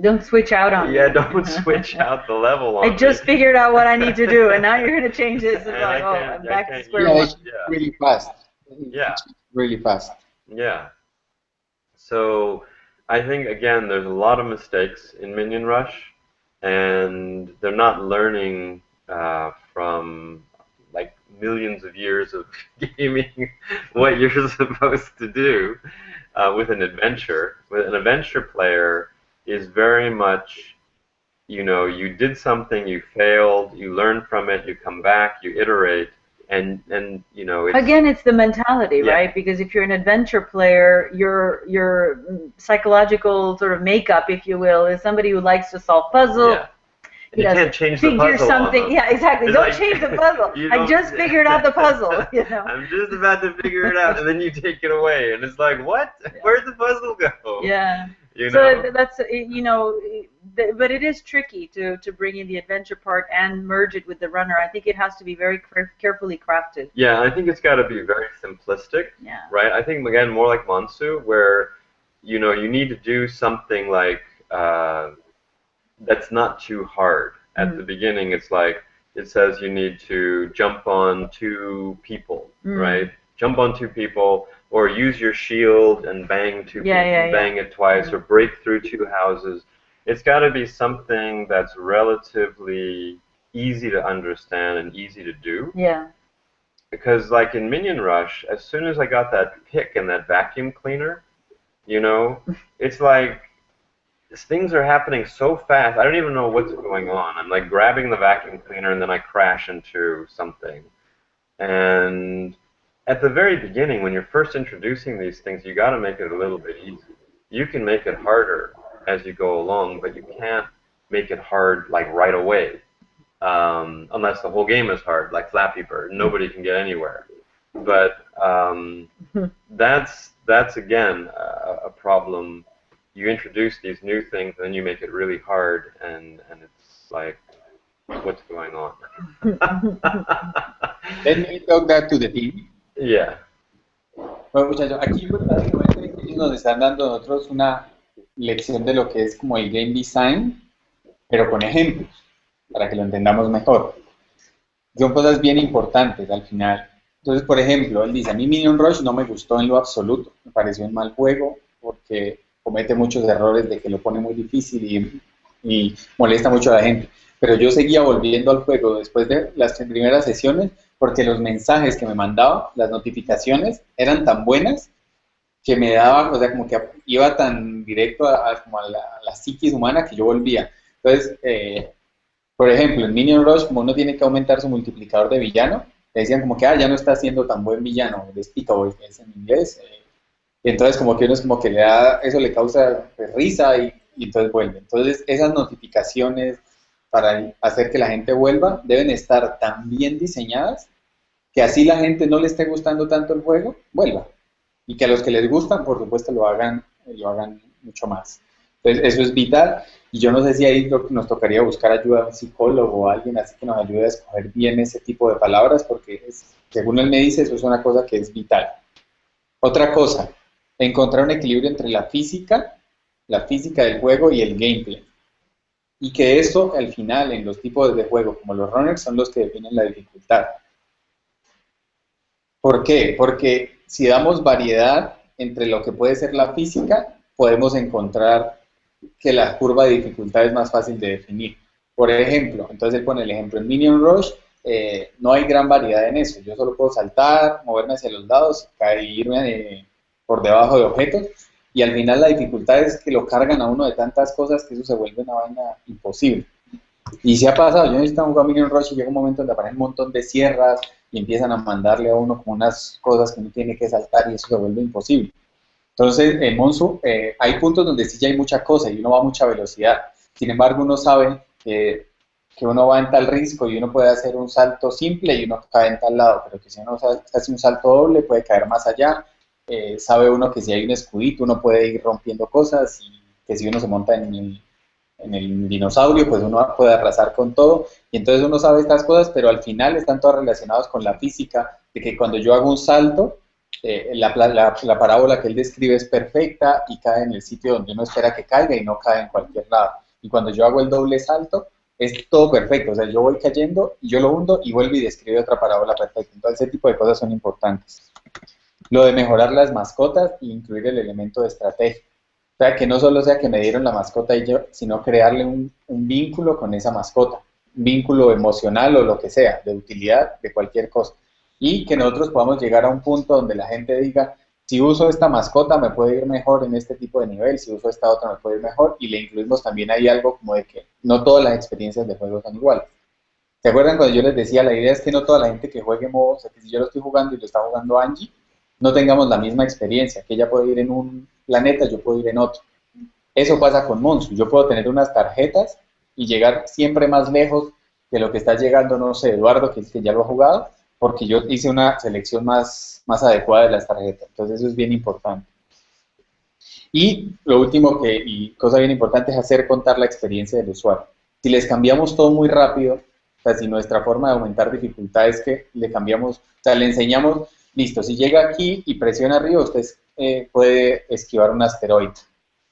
Don't switch out on me. Yeah, don't switch out the level on I just me. figured out what I need to do, and now you're going to change this. It's And like, I oh, can't- I'm I back to can't square use one. it. Yeah. Really fast. Yeah. Really fast. Yeah. So I think, again, there's a lot of mistakes in Minion Rush, and they're not learning from like millions of years of gaming what you're supposed to do with an adventure. With an adventure player is very much, you know, you did something, you failed, you learn from it, you come back, you iterate, and you know, it's, Again, it's the mentality, Yeah. right? Because if you're an adventure player, your psychological sort of makeup, if you will, is somebody who likes to solve puzzles. yeah. And you Yes. can't change the Figure puzzle on something. them. Yeah, exactly. It's Don't like- change the puzzle. You I don't- just figured out the puzzle. You know. I'm just about to figure it out, and then you take it away, and it's like, what? Where'd the puzzle go? Yeah. You So know? that's, you know, but it is tricky to bring in the adventure part and merge it with the runner. I think it has to be very carefully crafted. Yeah, I think it's got to be very simplistic, Yeah. right? I think, again, more like Mansu, where, you know, you need to do something like that's not too hard. At the beginning, it's like, it says you need to jump on 2 people, right? Jump on 2 people, or use your shield and bang 2 Yeah, people, yeah, bang it twice, or break through 2 houses. It's got to be something that's relatively easy to understand and easy to do. Yeah. Because, like in Minion Rush, as soon as I got that pick and that vacuum cleaner, you know, it's like things are happening so fast. I don't even know what's going on. I'm like grabbing the vacuum cleaner and then I crash into something. And at the very beginning, when you're first introducing these things, you got to make it a little bit easy. You can make it harder as you go along, but you can't make it hard like right away. Unless the whole game is hard, like Flappy Bird. Nobody can get anywhere. But that's again a problem. You introduce these new things, and then you make it really hard, and it's like, what's going on? Let me talk that to the team. Yeah. Bueno, muchachos, aquí pues, básicamente ellos nos están dando a nosotros una lección de lo que es como el game design, pero con ejemplos, para que lo entendamos mejor. Son cosas bien importantes al final. Entonces, por ejemplo, él dice, a mí Minion Rush no me gustó en lo absoluto, me pareció un mal juego porque comete muchos errores de que lo pone muy difícil y molesta mucho a la gente. Pero yo seguía volviendo al juego después de las primeras sesiones porque los mensajes que me mandaba, las notificaciones, eran tan buenas que me daba, o sea, como que iba tan directo como a la psiquis humana que yo volvía. Entonces, por ejemplo, en Minion Rush, como uno tiene que aumentar su multiplicador de villano, le decían como que, ya no está siendo tan buen villano, despicable, que es en inglés. Y entonces como que uno es como que le da, eso le causa pues, risa y entonces vuelve. Entonces esas notificaciones para hacer que la gente vuelva deben estar tan bien diseñadas que así la gente no le esté gustando tanto el juego, vuelva. Y que a los que les gustan, por supuesto, lo hagan mucho más. Entonces eso es vital. Y yo no sé si ahí nos tocaría buscar ayuda de un psicólogo o alguien así que nos ayude a escoger bien ese tipo de palabras, porque según él me dice, eso es una cosa que es vital. Otra cosa, encontrar un equilibrio entre la física del juego y el gameplay. Y que esto, al final, en los tipos de juego, como los runners, son los que definen la dificultad. ¿Por qué? Porque si damos variedad entre lo que puede ser la física, podemos encontrar que la curva de dificultad es más fácil de definir. Por ejemplo, entonces él pone el ejemplo, en Minion Rush no hay gran variedad en eso. Yo solo puedo saltar, moverme hacia los lados, irme por debajo de objetos, y al final la dificultad es que lo cargan a uno de tantas cosas que eso se vuelve una vaina imposible. Y se ha pasado, yo necesito un Minion Rush y llega un momento donde aparecen un montón de sierras y empiezan a mandarle a uno como unas cosas que uno tiene que saltar y eso se vuelve imposible. Entonces, en Monsu hay puntos donde sí ya hay mucha cosa y uno va a mucha velocidad. Sin embargo, uno sabe que uno va en tal risco y uno puede hacer un salto simple y uno cae en tal lado, pero que si uno hace un salto doble puede caer más allá. Sabe uno que si hay un escudito uno puede ir rompiendo cosas y que si uno se monta en el dinosaurio, pues uno puede arrasar con todo. Y entonces uno sabe estas cosas, pero al final están todas relacionadas con la física, de que cuando yo hago un salto, la parábola que él describe es perfecta y cae en el sitio donde uno espera que caiga y no cae en cualquier lado. Y cuando yo hago el doble salto, es todo perfecto. O sea, yo voy cayendo y yo lo hundo y vuelvo y describe otra parábola perfecta. Entonces, ese tipo de cosas son importantes. Lo de mejorar las mascotas e incluir el elemento de estrategia. O sea, que no solo sea que me dieron la mascota y yo, sino crearle un vínculo con esa mascota, un vínculo emocional o lo que sea, de utilidad, de cualquier cosa. Y que nosotros podamos llegar a un punto donde la gente diga, si uso esta mascota me puede ir mejor en este tipo de nivel, si uso esta otra me puede ir mejor, y le incluimos también ahí algo como de que no todas las experiencias de juego son iguales. ¿Se acuerdan cuando yo les decía, la idea es que no toda la gente que juegue MOBA, o sea, que si yo lo estoy jugando y lo está jugando Angie, no tengamos la misma experiencia, que ella puede ir en un planeta, yo puedo ir en otro. Eso pasa con Monsu, yo puedo tener unas tarjetas y llegar siempre más lejos de lo que está llegando, no sé, Eduardo, que es que ya lo ha jugado, porque yo hice una selección más adecuada de las tarjetas. Entonces eso es bien importante. Y lo último y cosa bien importante es hacer contar la experiencia del usuario. Si les cambiamos todo muy rápido, o sea, si nuestra forma de aumentar dificultad es que le cambiamos, o sea, le enseñamos, listo, si llega aquí y presiona arriba, usted puede esquivar un asteroide.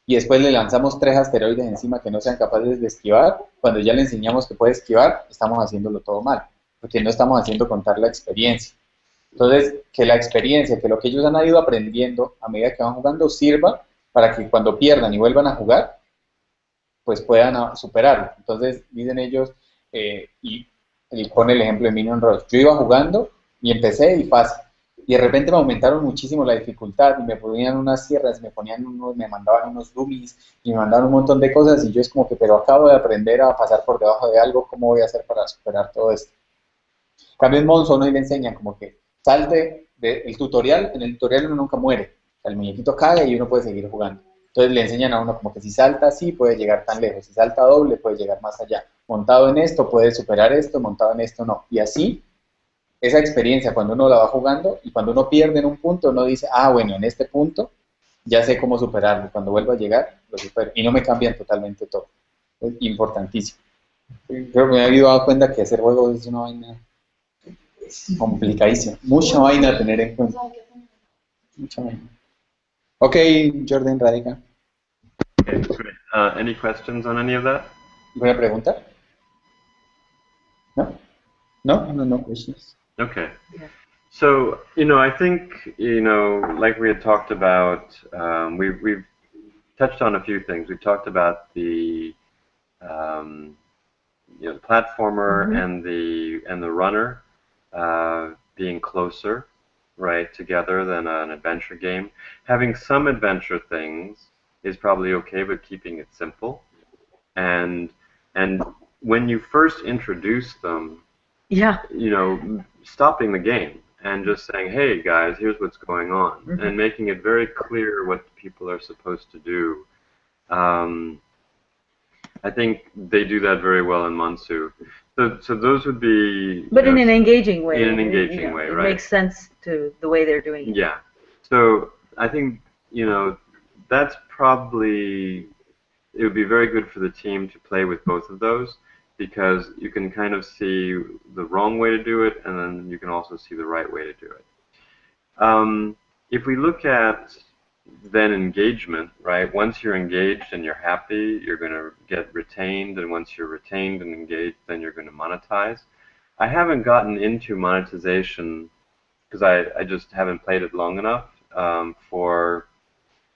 Y después le lanzamos 3 asteroides encima que no sean capaces de esquivar. Cuando ya le enseñamos que puede esquivar, estamos haciéndolo todo mal, porque no estamos haciendo contar la experiencia. Entonces, que la experiencia, que lo que ellos han ido aprendiendo a medida que van jugando sirva para que cuando pierdan y vuelvan a jugar, pues puedan superarlo. Entonces, dicen ellos, y pone el ejemplo de Minion Rush, yo iba jugando y empecé y fácil. Y de repente me aumentaron muchísimo la dificultad y me ponían unas sierras, me mandaban unos dummies y me mandaban un montón de cosas y yo es como que, pero acabo de aprender a pasar por debajo de algo, ¿cómo voy a hacer para superar todo esto? En cambio en Monzo no le enseñan como que salte del tutorial, en el tutorial uno nunca muere, o sea, el muñequito cae y uno puede seguir jugando. Entonces le enseñan a uno como que si salta así puede llegar tan lejos, si salta doble puede llegar más allá, montado en esto puede superar esto, montado en esto no. Y así, esa experiencia cuando uno la va jugando y cuando uno pierde en un punto, uno dice, ah, bueno, en este punto ya sé cómo superarlo, cuando vuelva a llegar lo supero y no me cambian totalmente todo. Es importantísimo. Creo que me he dado cuenta que hacer juegos es una vaina complicadísimo. Mucha vaina a tener en cuenta. Mucha vaina. Ok, Jordan Radica. Okay, great. Any questions on any of that? ¿Voy a preguntar? ¿No? No questions. Okay. Yeah. So, I think, like we had talked about, we've touched on a few things. We've talked about the platformer and the runner being closer, right, together than an adventure game. Having some adventure things is probably okay, but keeping it simple. And when you first introduce them, Yeah. stopping the game and just saying, hey guys, here's what's going on, and making it very clear what people are supposed to do. I think they do that very well in Monsu. So those would be... But in an engaging way. In an engaging way, right. It makes sense to the way they're doing it. Yeah. So I think, that's probably... It would be very good for the team to play with both of those, because you can kind of see the wrong way to do it, and then you can also see the right way to do it. If we look at then engagement, right? Once you're engaged and you're happy, you're going to get retained, and once you're retained and engaged, then you're going to monetize. I haven't gotten into monetization because I just haven't played it long enough for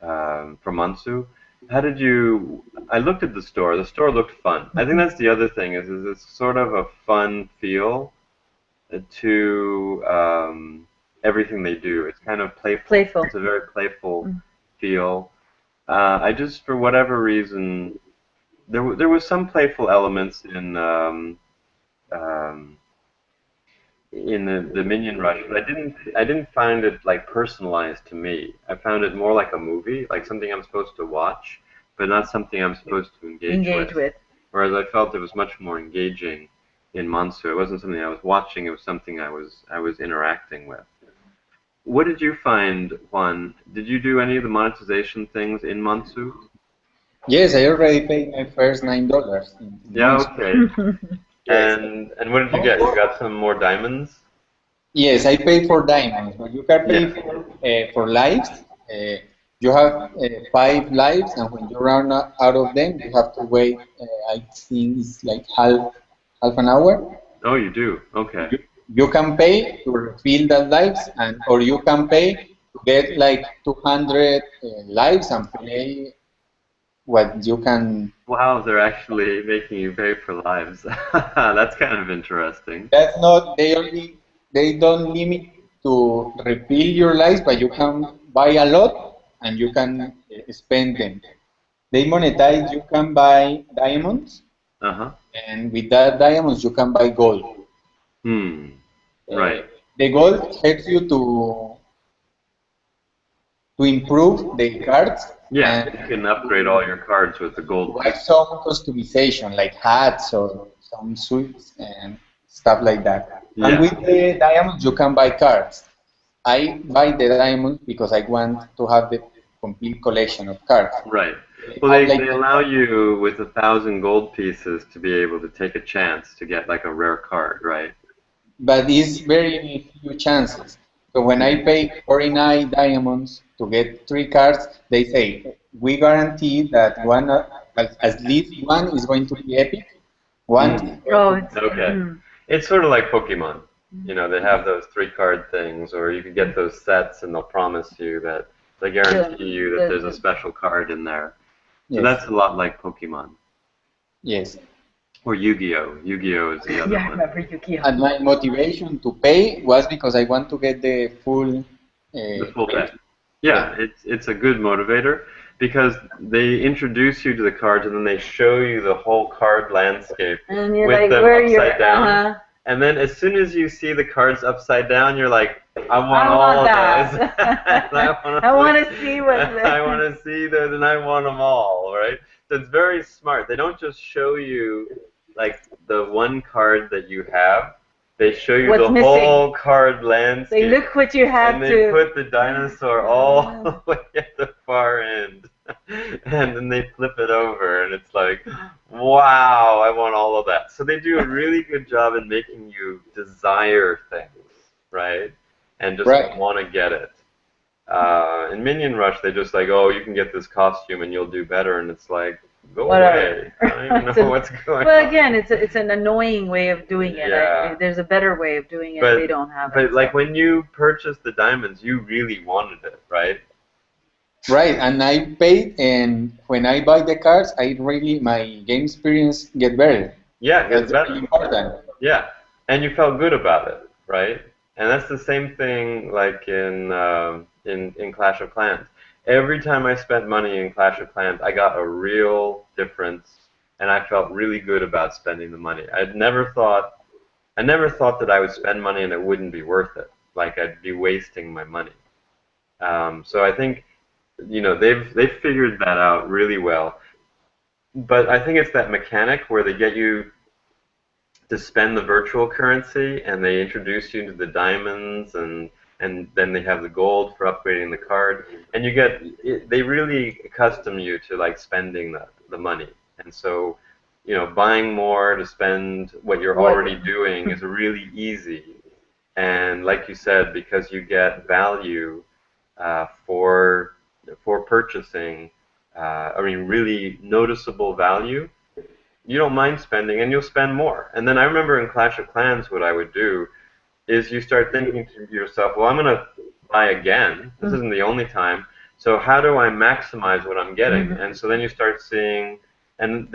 Monsu. How did you? I looked at the store. The store looked fun. I think that's the other thing is it's sort of a fun feel to everything they do. It's kind of playful. It's a very playful feel. I just, for whatever reason, there was some playful elements um, in the Minion Rush, but I didn't find it like personalized to me. I found it more like a movie, like something I'm supposed to watch, but not something I'm supposed to engage with. Whereas I felt it was much more engaging in Mansu. It wasn't something I was watching; it was something I was interacting with. What did you find, Juan? Did you do any of the monetization things in Mansu? Yes, I already paid my first $9 in Yeah, months. okay. Yes. And what did you get? You got some more diamonds? Yes, I paid for diamonds, but you can pay Yeah. for lives. You have 5 lives, and when you run out of them, you have to wait. I think it's like half an hour. Oh, you do? Okay. You can pay to refill that lives, and or you can pay to get like 200 lives and play what you can. Wow, they're actually making you pay for lives. That's kind of interesting. That's not. They don't limit to refill your lives, but you can buy a lot and you can spend them. They monetize. You can buy diamonds, Uh-huh. and with that diamonds you can buy gold. Hmm. Uh, Right. the gold helps you to improve the cards Yeah, and you can upgrade all your cards with the gold to add piece. some customization like hats or some suits and stuff like that. And Yeah. with the diamonds, you can buy cards. I buy the diamonds because I want to have the complete collection of cards. Right. They Well, have they like, allow you with 1,000 gold pieces to be able to take a chance to get like a rare card, right? but it's very few chances. So when I Mhm. pay 49 diamonds to get 3 cards, they say we guarantee that well, at least one is going to be epic, one is Mm. going Oh, to be it's Okay. It's sort of like Pokemon. You know, they have those 3 card things, or you can get those sets and they'll promise you that they guarantee you that there's a special card in there. So yes, that's a lot like Pokemon. yes. Or Yu-Gi-Oh! Yu-Gi-Oh! Is the other yeah, I one. remember Yu-Gi-Oh. And my motivation to pay was because I want to get the full The full pack. deck. Yes. Yeah, it's a good motivator because they introduce you to the cards and then they show you the whole card landscape And you're with like, them where you're, upside down. And then as soon as you see the cards upside down, you're like, I want I all want of those. that. And I want I want to see what's there. I want to see those, and I want them all, right? So it's very smart. They don't just show you like the one card that you have. They show you What's the missing. whole card landscape. Say, look what you have And they to. put the dinosaur all the way at the far end. And then they flip it over, and it's like, wow, I want all of that. So they do a really good job in making you desire things, right? And just Right. want to get it. In Minion Rush, they just like, oh, you can get this costume and you'll do better, and it's like, go away. I don't even know what's going Well, on. again, it's an annoying way of doing it. Yeah. There's a better way of doing it. But- They don't have it. But like so. when you purchased the diamonds, you really wanted it, right? Right, and I paid, and when I buy the cards, my game experience get better. Yeah, it gets That's better. very important. Yeah, and you felt good about it, right? And that's the same thing like in Clash of Clans. Every time I spent money in Clash of Clans, I got a real difference, and I felt really good about spending the money. I never thought that I would spend money and it wouldn't be worth it. Like I'd be wasting my money. So I think, you know, they've figured that out really well. But I think it's that mechanic where they get you to spend the virtual currency and they introduce you to the diamonds and then they have the gold for upgrading the card, and they really accustom you to like spending the money. And so, you know, buying more to spend what you're already doing is really easy. And like you said, because you get value for purchasing, I mean, really noticeable value, you don't mind spending, and you'll spend more. And then I remember in Clash of Clans, what I would do is you start thinking to yourself, well, I'm going to buy again. This isn't the only time. So how do I maximize what I'm getting? And so then you start seeing, and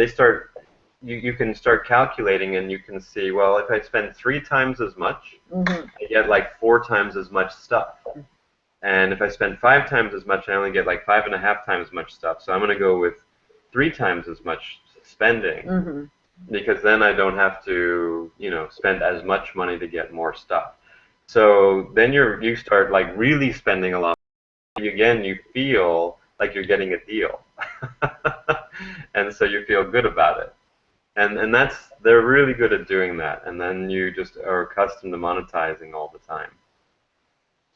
you can start calculating, and you can see, well, if I spend 3 times as much, I get like 4 times as much stuff. And if I spend 5 times as much, I only get like 5.5 times as much stuff. So I'm going to go with 3 times as much spending, because then I don't have to, spend as much money to get more stuff. So then you start like really spending a lot. Again, you feel like you're getting a deal, and so you feel good about it. And they're really good at doing that. And then you just are accustomed to monetizing all the time.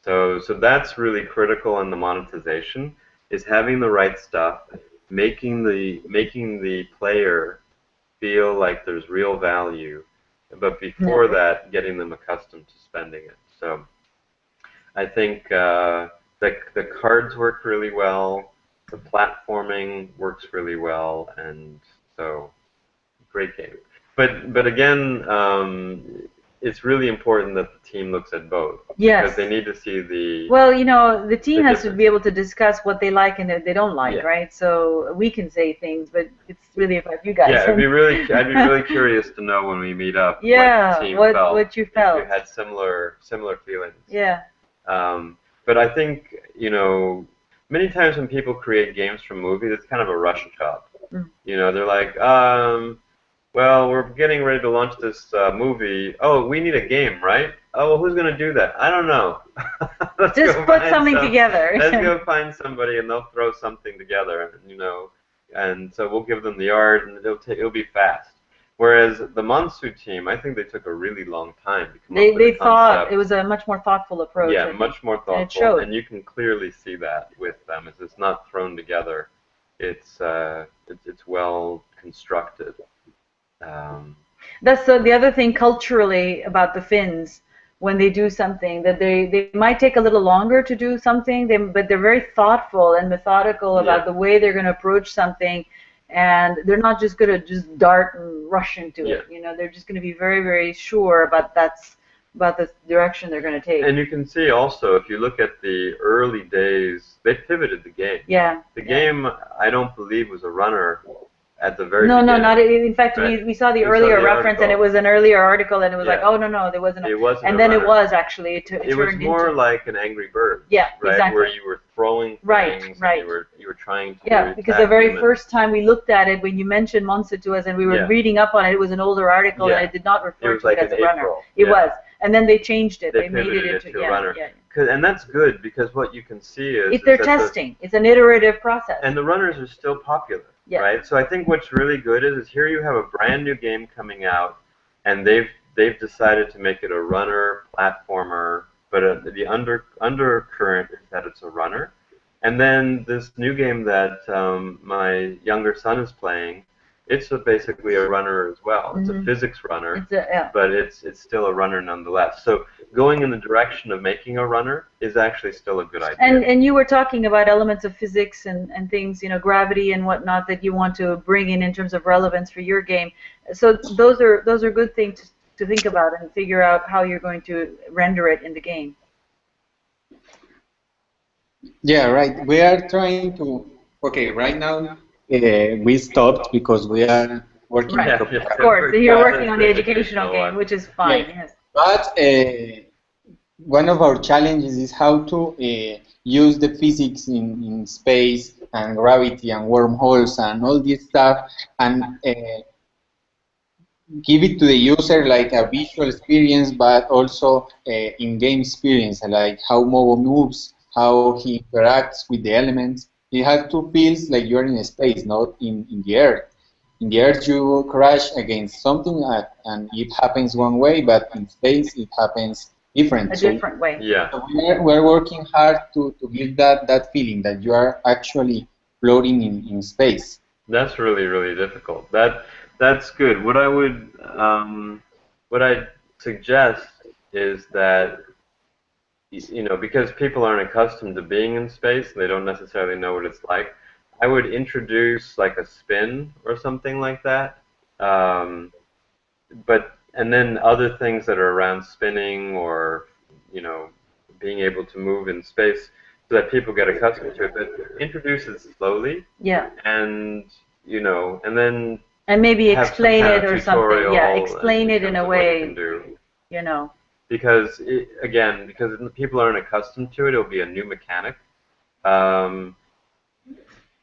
So that's really critical in the monetization, is having the right stuff, making the player feel like there's real value, but before that, getting them accustomed to spending it. So I think the cards work really well, the platforming works really well, and so great game. But again, it's really important that the team looks at both. Yes. Because they need to see the... Well, the team has to be able to discuss what they like and what they don't like, right? So we can say things, but it's really about you guys. Yeah, I'd be really curious to know when we meet up what the team felt. What you felt. If you had similar feelings. Yeah. But I think, many times when people create games from movies, it's kind of a rush job. They're like, well, we're getting ready to launch this movie. Oh, we need a game, right? Oh, well, who's going to do that? I don't know. Just put something together. Let's go find somebody, and they'll throw something together, and so we'll give them the art, and it'll be fast. Whereas the Monsu team, I think they took a really long time to come up with They a thought concept. it was a much more thoughtful approach. Yeah, much more thoughtful, and it showed. And you can clearly see that with them. It's not thrown together. It's well constructed. That's the other thing culturally about the Finns. When they do something, that they might take a little longer to do something, but they're very thoughtful and methodical about the way they're going to approach something, and they're not just going to just dart and rush into it. They're just going to be very, very sure about the direction they're going to take. And you can see also, if you look at the early days, they pivoted the game. Yeah. The game, I don't believe, was a runner at the very beginning. No, not in fact. Right? We saw the earlier reference, article. And it was an earlier article, and it was like, oh no, there wasn't. It wasn't. And then runner. It was actually. It was more like an Angry Birds. Yeah, right? Exactly. Where you were throwing things. Right. And you were trying to. Yeah, because the very first time we looked at it, when you mentioned Monza to us, and we were reading up on it, it was an older article, and it did not refer to it as a runner. It was, and then they changed it. They made it into a runner. And that's good, because what you can see is they're testing. It's an iterative process. And the runners are still popular. Yeah. Right. So I think what's really good is here you have a brand new game coming out, and they've decided to make it a runner platformer, but the undercurrent is that it's a runner. And then this new game that my younger son is playing, it's basically a runner as well. It's a physics runner, but it's still a runner nonetheless. So going in the direction of making a runner is actually still a good idea. And you were talking about elements of physics and things, gravity and whatnot that you want to bring in terms of relevance for your game. So those are good things to think about and figure out how you're going to render it in the game. Yeah, right. We are trying to. Okay, right now. We stopped because we are working on Of course, you're working on the educational game, which is fine. Yeah. Yes. But one of our challenges is how to use the physics in space and gravity and wormholes and all this stuff, and give it to the user like a visual experience, but also in-game experience, like how Mobo moves, how he interacts with the elements. It has to feel like you're in space, not in the Earth. In the Earth, you crash against something, and it happens one way, but in space, it happens different. A different way. Yeah. So we're working hard to give that feeling that you are actually floating in space. That's really, really difficult. That's good. What I'd suggest is that, because people aren't accustomed to being in space, they don't necessarily know what it's like, I would introduce like a spin or something like that. And then other things that are around spinning or, being able to move in space so that people get accustomed to it. But introduce it slowly. Yeah. And, and then... And maybe explain it or something. Yeah, explain it in a way, Because, because people aren't accustomed to it, it'll be a new mechanic.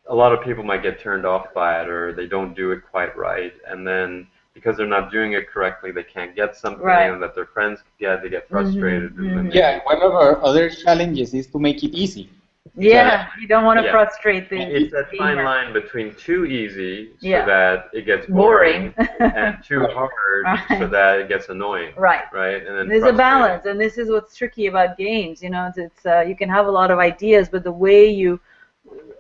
a lot of people might get turned off by it, or they don't do it quite right, and then because they're not doing it correctly, they can't get something Right. that their friends get. They get frustrated. And then Yeah, one of our other challenges is to make it easy. Yeah, you don't want to Yeah. frustrate the it's that fine gamer. line between too easy so Yeah. that it gets Boring. boring, and too hard so Right. that it gets annoying. Right. Right. And then There's a frustrating. balance, and this is what's tricky about games. You know, it's you can have a lot of ideas, but the way you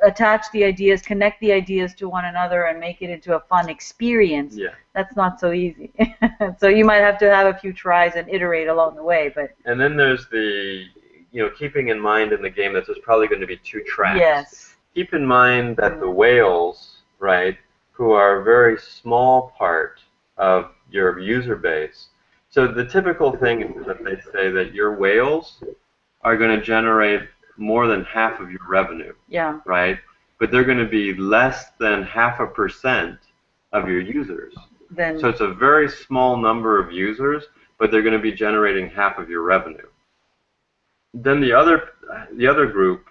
attach the ideas, connect the ideas to one another, and make it into a fun experience, Yeah. that's not so easy. So you might have to have a few tries and iterate along the way, but And then there's the, keeping in mind in the game that there's probably going to be two tracks. yes. Keep in mind that the whales, right, who are a very small part of your user base. So the typical thing is that they say that your whales are going to generate more than half of your revenue, Yeah. right? But they're going to be less than 0.5% of your users. Then So it's a very small number of users, but they're going to be generating half of your revenue. Then the other group,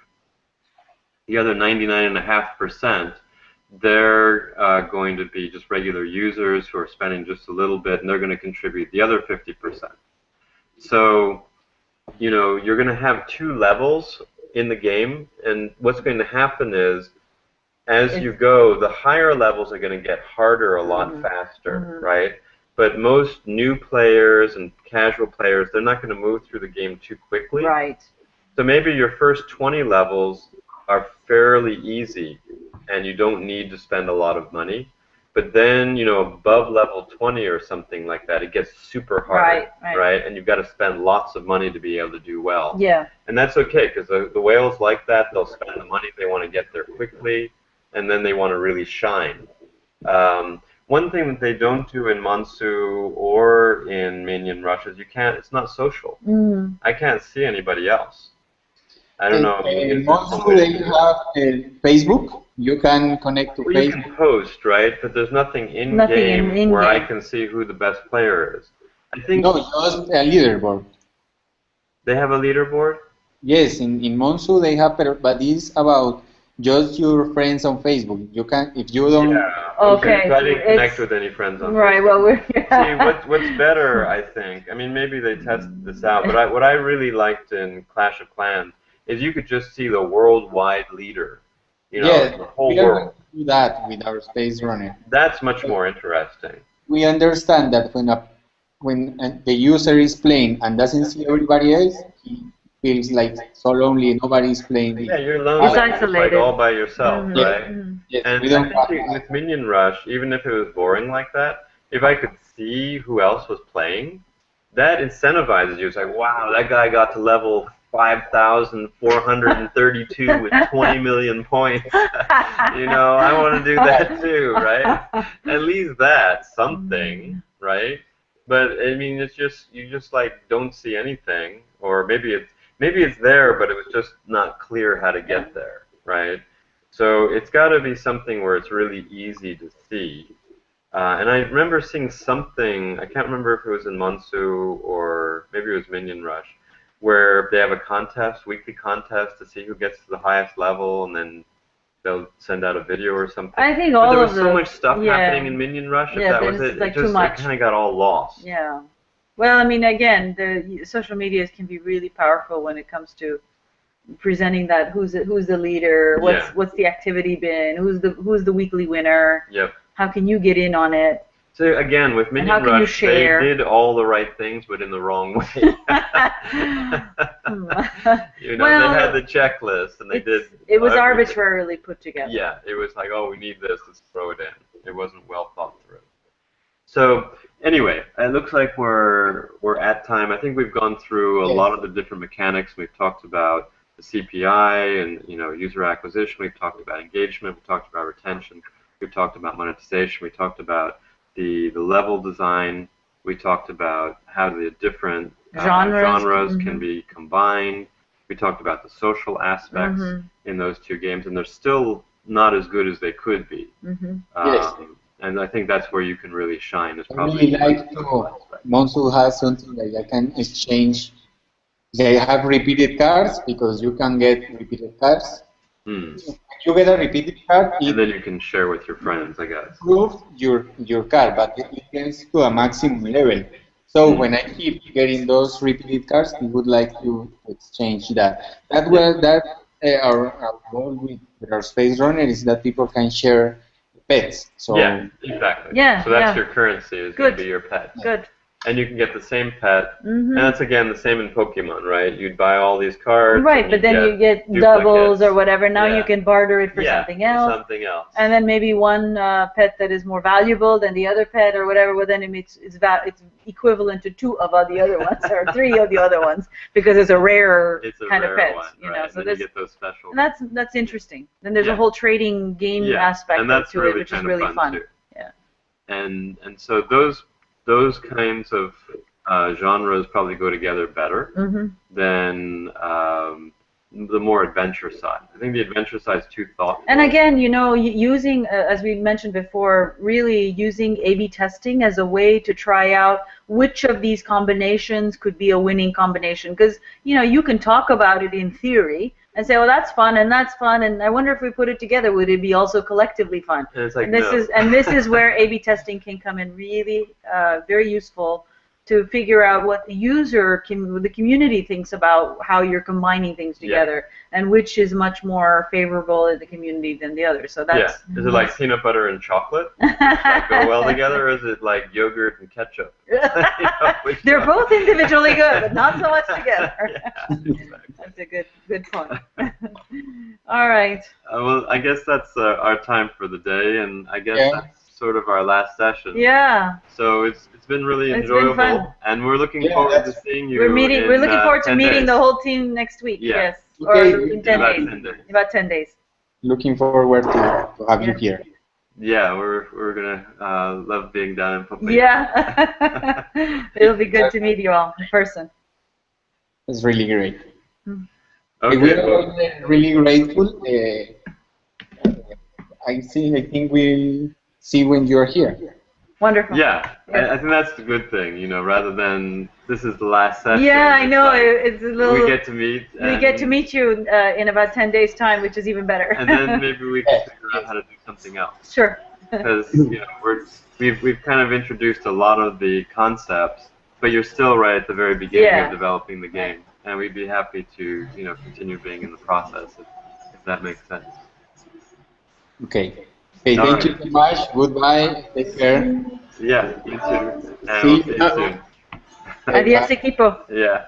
the other 99.5%, they're going to be just regular users who are spending just a little bit, and they're going to contribute the other 50%. So, you're going to have two levels in the game, and what's going to happen is, as you go, the higher levels are going to get harder a lot faster, right? But most new players and casual players, they're not going to move through the game too quickly. right. So maybe your first 20 levels are fairly easy, and you don't need to spend a lot of money. But then, above level 20 or something like that, it gets super hard, Right. And you've got to spend lots of money to be able to do well. Yeah. And that's okay, because the whales like that. They'll spend the money. They want to get there quickly, and then they want to really shine. One thing that they don't do in Monsu or in Minion Rush is it's not social. I can't see anybody else. I don't know. In Monsu, they have Facebook. You can connect to Well, you Facebook. can post, right? But there's nothing in Nothing game in where I game. can see who the best player is. I think No, just a leaderboard. they have a leaderboard. Yes, in Monsu they have, but it's about just your friends on Facebook. You can, if you don't. Yeah. Okay, So I so didn't connect it's- with any friends on Right. Facebook. Well, we're See, what's better, I think, I mean, maybe they tested this out, but what I really liked in Clash of Clans is you could just see the worldwide leader, Yes, the whole we are world. going to do that with our Space Runner. That's much more interesting. We understand that when the user is playing and doesn't see everybody else, he feels like so lonely. Nobody's playing. Yeah, you're lonely. It's Like isolated. all by yourself, Mhm. right? Mhm. Yes, And we don't I have think that. with Minion Rush, even if it was boring like that, if I could see who else was playing, that incentivizes you. It's like, wow, that guy got to level 5,432 with 20 million points. I want to do that too, right? At least that's something, right? But I mean, it's just you just like don't see anything, or maybe it's there, but it was just not clear how to get there, right? So it's got to be something where it's really easy to see. And I remember seeing something, I can't remember if it was in Monsu or maybe it was Minion Rush, where they have a contest, weekly contest to see who gets to the highest level, and then they'll send out a video or something. I think But all there of was so much stuff yeah. happening in Minion Rush, if Yeah, that was there's, it. like, It just too much. kind of got all lost. Yeah. Well, I mean, again, the social medias can be really powerful when it comes to presenting that who's the leader, what's the activity been, who's the weekly winner, Yep. how can you get in on it? So again, with how Minion can you Rush, they share? did all the right things, but in the wrong way. Well, they had the checklist, and they did. It was everything. arbitrarily put together. Yeah, it was like, oh, we need this, let's throw it in. It wasn't well thought through. So anyway, it looks like we're at time. I think we've gone through a lot of the different mechanics. We've talked about the CPI and user acquisition. We've talked about engagement. We talked about retention. We talked about monetization. We talked about the level design. We talked about how the different genres can be combined. We talked about the social aspects in those two games, and they're still not as good as they could be. Yes. And I think that's where you can really shine. Is I probably really like Monsu has something like I can exchange. They have repeated cards because you can get repeated cards. Hmm. You get a repeated card, And it then you can share with your friends, I guess. improves your card, but it gets to a maximum level. So when I keep getting those repeated cards, we would like to exchange that. That well, that our goal with our Space Runner is that people can share pets. So Yeah, exactly. Yeah, So that's yeah. your currency, is going Good. to be your pet. Good. And you can get the same pet. Mhm. And that's, again, the same in Pokemon, right? You'd buy all these cards. Right, and but then you get duplicates. doubles or whatever. Now you Yeah. can barter it for Yeah, something else. something else. And then maybe one pet that is more valuable than the other pet or whatever, well then it's equivalent to two of the other ones or three of the other ones because it's a rare It's a kind rare of pet, one, you right? know. And So then you get those special. and that's interesting. Then there's a Yeah. whole trading game Yeah, aspect and that's to really it, which is kind of really fun. too. Yeah. And so those kinds of genres probably go together better Hmm. than the more adventure side. I think the adventure side is too thoughtful. And again, you know, using, as we mentioned before, really using A/B testing as a way to try out which of these combinations could be a winning combination. Because, you know, you can talk about it in theory and say, well, that's fun, and I wonder if we put it together, would it be also collectively fun? And it's like, And this is where A/B testing can come in really very useful to figure out what the user, the community thinks about how you're combining things together, and which is much more favorable in the community than the other. So that's Is it like peanut butter and chocolate? Does that go well together, or is it like yogurt and ketchup? They're both individually good, but not so much together. Exactly. That's a good point. All right. Well, I guess that's our time for the day, and I guess Yeah. that's sort of our last session. Yeah. So it's been really It's been enjoyable, fun. and we're looking Yeah, forward to that's- seeing you. We're looking forward to 10 meeting days. the whole team next week. Yeah. Yes. Okay. Or in 10 about days. 10 days. About 10 days. looking forward to have you Yeah. here. Yeah, we're gonna love being down in Popeye. Yeah. It'll be good to meet you all in person. It's really great. Okay. We're Well, really grateful. I think we'll see when you're here. Wonderful. yeah, Yes. I think that's the good thing, you know, rather than this is the last session. Yeah, I it's know. like, It's a little. we get to meet. We get to meet you in about 10 days' time, which is even better. And then maybe we can figure out how to do something else. Sure. Because you know we've kind of introduced a lot of the concepts, but you're still right at the very beginning Yeah. of developing the game, and we'd be happy to continue being in the process if that makes sense. Okay. Okay, All thank you right. so much. Goodbye. Take care. Yeah, you too. And See we'll you. see you soon. Adiós, equipo. Yeah.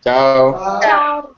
Ciao. Ciao.